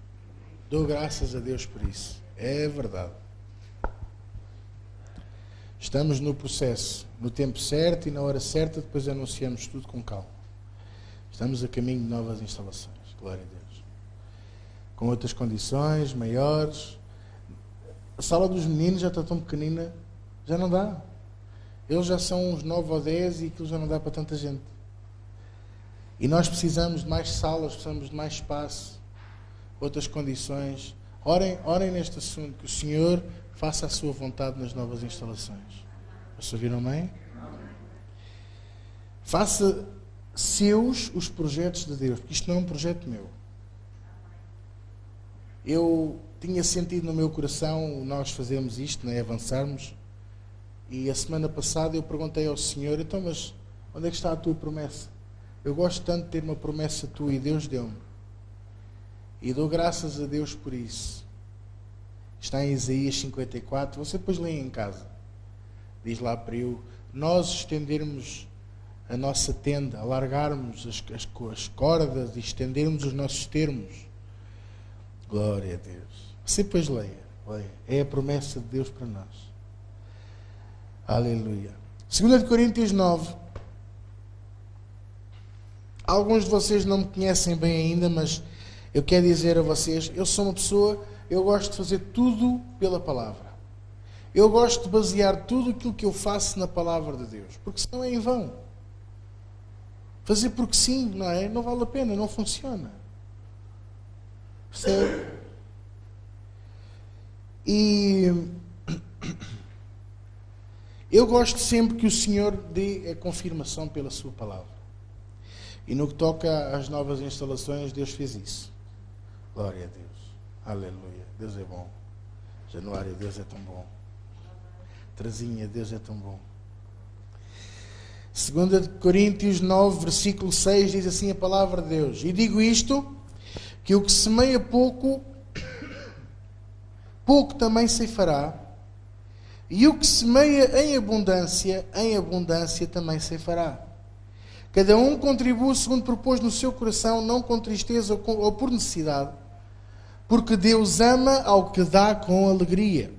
Dou graças a Deus por isso. É verdade. Estamos no processo, no tempo certo e na hora certa, depois anunciamos tudo com calma. Estamos a caminho de novas instalações. Glória a Deus. Com outras condições, maiores. A sala dos meninos já está tão pequenina, já não dá. Eles já são uns 9 ou 10 e aquilo já não dá para tanta gente. E nós precisamos de mais salas, precisamos de mais espaço, outras condições. Orem neste assunto, que o Senhor faça a sua vontade nas novas instalações. Vocês ouviram bem? Faça seus os projetos de Deus, porque isto não é um projeto meu. Eu tinha sentido no meu coração nós fazermos isto, né, avançarmos, e a semana passada eu perguntei ao Senhor, então, mas onde é que está a tua promessa? Eu gosto tanto de ter uma promessa tua e Deus deu-me. E dou graças a Deus por isso. Está em Isaías 54, você depois lê em casa. Diz lá para eu, nós estendermos a nossa tenda, alargarmos as cordas e estendermos os nossos termos. Glória a Deus. Você depois leia. É a promessa de Deus para nós. Aleluia. 2 Coríntios 9. Alguns de vocês não me conhecem bem ainda, mas eu quero dizer a vocês, eu sou uma pessoa, eu gosto de fazer tudo pela palavra. Eu gosto de basear tudo aquilo que eu faço na palavra de Deus, porque senão é em vão. Fazer porque sim, não é? Não vale a pena, não funciona. Percebe? E eu gosto sempre que o Senhor dê a confirmação pela sua palavra. E no que toca às novas instalações, Deus fez isso. Glória a Deus. Aleluia. Deus é bom. Januário, Deus é tão bom. Trazinha, Deus é tão bom. 2 Coríntios 9, versículo 6, diz assim a palavra de Deus. E digo isto, que o que semeia pouco, pouco também ceifará. E o que semeia em abundância também ceifará. Cada um contribua segundo propôs no seu coração, não com tristeza ou por necessidade, porque Deus ama ao que dá com alegria.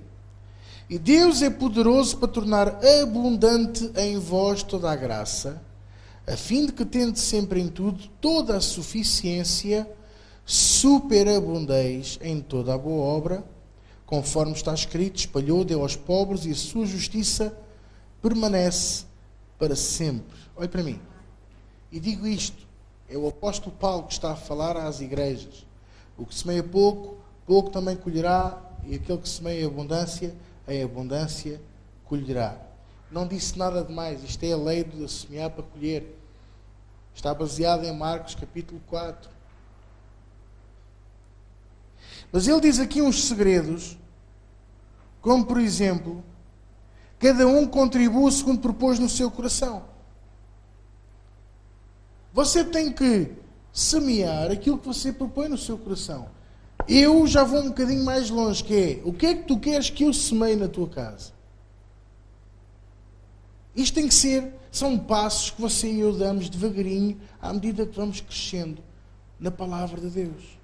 E Deus é poderoso para tornar abundante em vós toda a graça, a fim de que, tendo sempre em tudo toda a suficiência, superabundeis em toda a boa obra, conforme está escrito, espalhou, deu aos pobres, e a sua justiça permanece para sempre. Olhe para mim. E digo isto, é o apóstolo Paulo que está a falar às igrejas. O que semeia pouco, pouco também colherá, e aquele que semeia em abundância colherá. Não disse nada demais, isto é a lei de semear para colher. Está baseado em Marcos capítulo 4. Mas ele diz aqui uns segredos, como por exemplo, cada um contribui segundo propôs no seu coração. Você tem que semear aquilo que você propõe no seu coração. Eu já vou um bocadinho mais longe, que é, o que é que tu queres que eu semeie na tua casa? Isto tem que ser, são passos que você e eu damos devagarinho, à medida que vamos crescendo na palavra de Deus.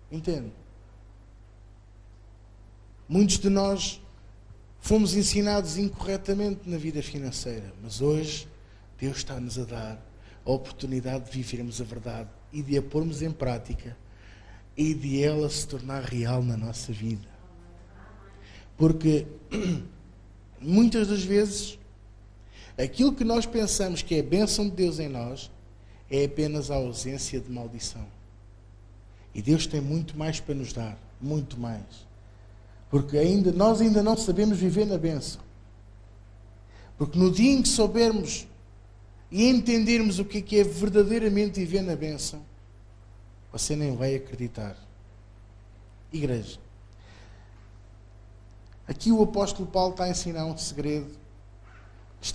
Entende? Muitos de nós fomos ensinados incorretamente na vida financeira, mas hoje Deus está-nos a dar a oportunidade de vivermos a verdade e de a pormos em prática e de ela se tornar real na nossa vida. Porque muitas das vezes aquilo que nós pensamos que é a bênção de Deus em nós é apenas a ausência de maldição. E Deus tem muito mais para nos dar, muito mais. Porque nós ainda não sabemos viver na bênção. Porque no dia em que soubermos e entendermos o que é verdadeiramente viver na bênção, você nem vai acreditar. Igreja, aqui o apóstolo Paulo está a ensinar um segredo.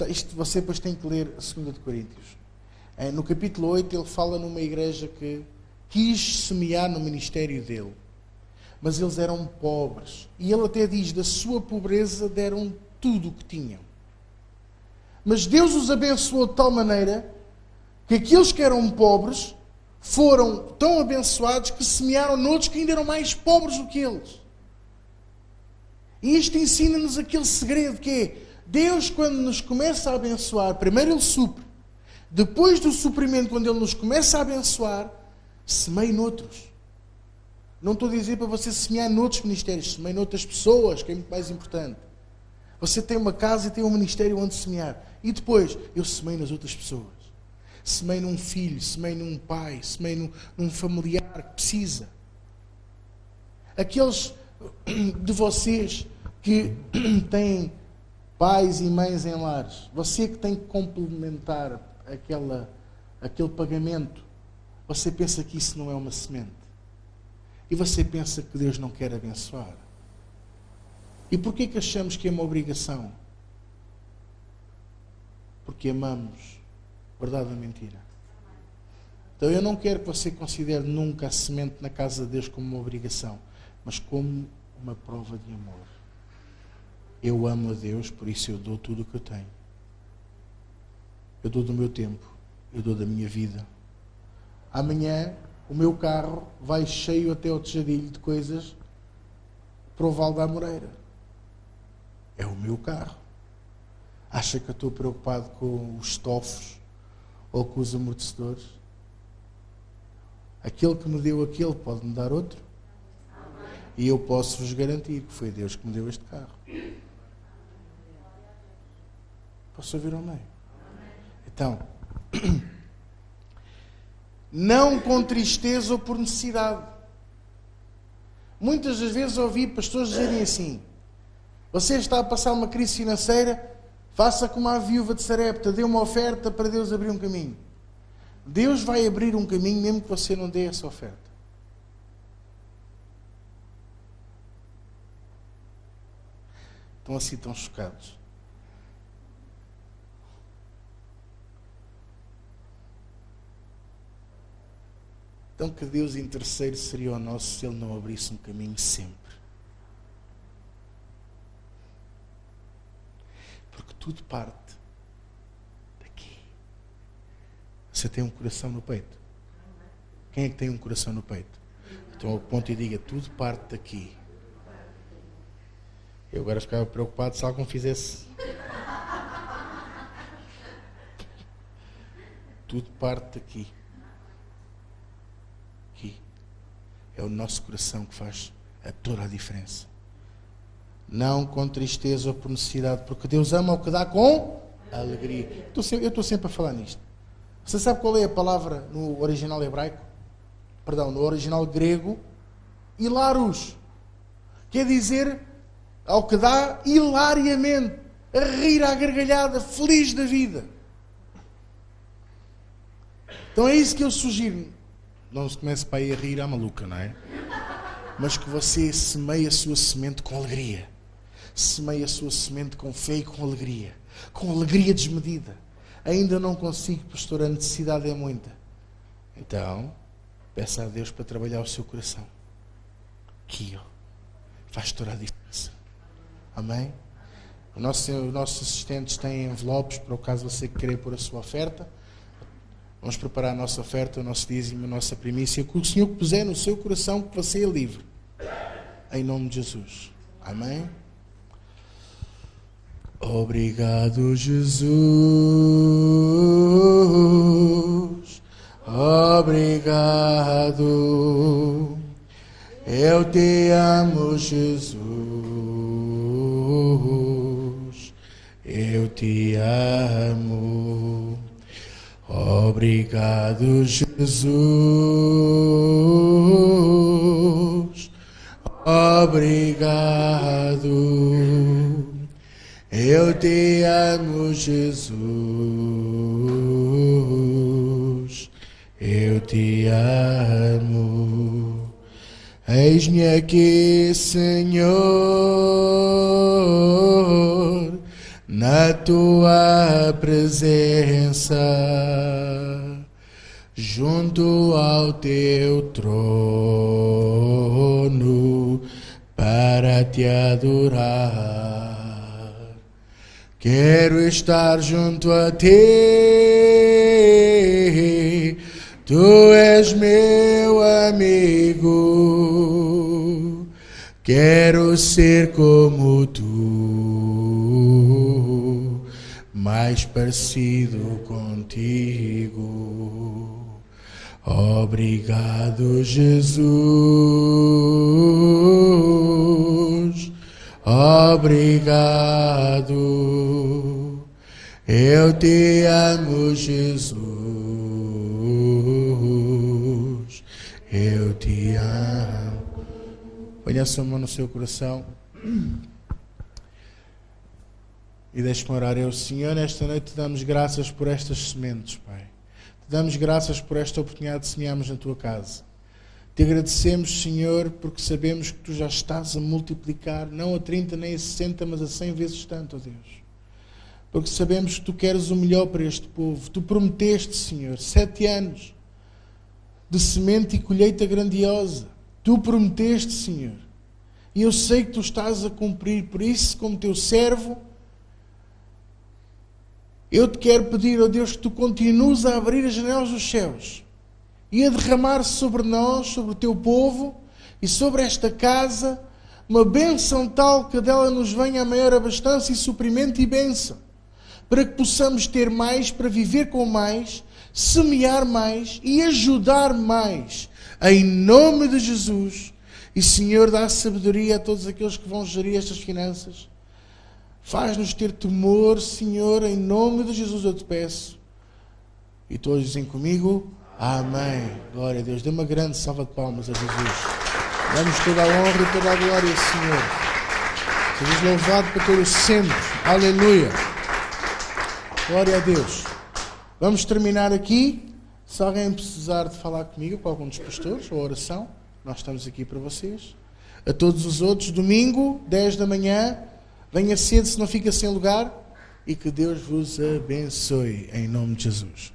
Isto você depois tem que ler a 2 de Coríntios. No capítulo 8 ele fala numa igreja que quis semear no ministério dele. mas eles eram pobres. E ele até diz, da sua pobreza deram tudo o que tinham. Mas Deus os abençoou de tal maneira que aqueles que eram pobres foram tão abençoados que semearam noutros que ainda eram mais pobres do que eles. E isto ensina-nos aquele segredo que é, Deus, quando nos começa a abençoar, primeiro Ele supre. Depois do suprimento, quando Ele nos começa a abençoar, semeie noutros. Não estou a dizer para você semear noutros ministérios, semeie noutras pessoas, que é muito mais importante. Você tem uma casa e tem um ministério onde semear. E depois, eu semeio nas outras pessoas. Semeio num filho, semeio num pai, semeio num familiar que precisa. Aqueles de vocês que têm pais e mães em lares, você que tem que complementar aquele pagamento, você pensa que isso não é uma semente. E você pensa que Deus não quer abençoar. E porquê que achamos que é uma obrigação? Porque amamos. Verdade ou mentira? Então eu não quero que você considere nunca a semente na casa de Deus como uma obrigação, mas como uma prova de amor. Eu amo a Deus, por isso eu dou tudo o que eu tenho. Eu dou do meu tempo, eu dou da minha vida. Amanhã o meu carro vai cheio até ao tejadilho de coisas para o Val da Amoreira. É o meu carro. Acha que eu estou preocupado com os estofos ou com os amortecedores? Aquele que me deu aquele pode me dar outro. E eu posso vos garantir que foi Deus que me deu este carro. Posso ouvir ou não? Então, não com tristeza ou por necessidade. Muitas das vezes ouvi pastores dizerem assim: você está a passar uma crise financeira, faça como a viúva de Sarepta, dê uma oferta para Deus abrir um caminho. Deus vai abrir um caminho mesmo que você não dê essa oferta. Estão assim tão chocados. Então que Deus em terceiro seria o nosso se Ele não abrisse um caminho sempre. Porque tudo parte daqui. Você tem um coração no peito? Quem é que tem um coração no peito? Então aponte e diga, tudo parte daqui. Eu agora ficava preocupado se alguém fizesse. Tudo parte daqui. Aqui. É o nosso coração que faz toda a diferença. Não com tristeza ou por necessidade, porque Deus ama o que dá com alegria. Eu estou sempre a falar nisto. Você sabe qual é a palavra no original hebraico? Perdão, no original grego? Hilaros. Quer dizer, ao que dá hilariamente, a rir à gargalhada, feliz da vida. Então é isso que eu sugiro. Não se comece para ir a rir à maluca, não é? Mas que você semeie a sua semente com alegria. Semeie a sua semente com fé e com alegria desmedida. Ainda não consigo, pastor, a necessidade é muita. Então, peça a Deus para trabalhar o seu coração. Aqui, ó, faz toda a diferença. Amém? Os nossos assistentes têm envelopes para o caso você querer pôr a sua oferta. Vamos preparar a nossa oferta, o nosso dízimo, a nossa primícia, que o Senhor puser no seu coração, que você é livre. Em nome de Jesus. Amém? Obrigado, Jesus. Obrigado. Eu te amo, Jesus. Eu te amo. Obrigado, Jesus. Obrigado. Eu te amo, Jesus. Eu te amo. Eis-me aqui, Senhor, na tua presença. junto ao teu trono para te adorar. Quero estar junto a ti, tu és meu amigo. Quero ser como tu, mais parecido contigo. Obrigado, Jesus. Obrigado. Eu te amo, Jesus. Eu te amo. Põe a sua mão no seu coração e deixe-me orar. Eu, Senhor, nesta noite te damos graças por estas sementes, Pai. Te damos graças por esta oportunidade de semearmos na tua casa. Te agradecemos, Senhor, porque sabemos que tu já estás a multiplicar, não a 30 nem a 60, mas a 100 vezes tanto, ó Deus. Porque sabemos que tu queres o melhor para este povo. Tu prometeste, Senhor, 7 anos de semente e colheita grandiosa. Tu prometeste, Senhor. E eu sei que tu estás a cumprir. Por isso, como teu servo, eu te quero pedir, ó Deus, que tu continues a abrir as janelas dos céus e a derramar sobre nós, sobre o teu povo e sobre esta casa, uma bênção tal que dela nos venha a maior abastança e suprimento e bênção, para que possamos ter mais, para viver com mais, semear mais e ajudar mais, em nome de Jesus. E, Senhor, dá sabedoria a todos aqueles que vão gerir estas finanças. Faz-nos ter temor, Senhor, em nome de Jesus eu te peço. E todos dizem comigo, amém. Glória a Deus. Dê uma grande salva de palmas a Jesus. Damos toda a honra e toda a glória, Senhor. Sejas louvado para todo sempre. Aleluia. Glória a Deus. Vamos terminar aqui. Se alguém precisar de falar comigo, com algum dos pastores, ou oração, nós estamos aqui para vocês. A todos os outros, domingo, 10 da manhã, venha cedo se não fica sem lugar, e que Deus vos abençoe, em nome de Jesus.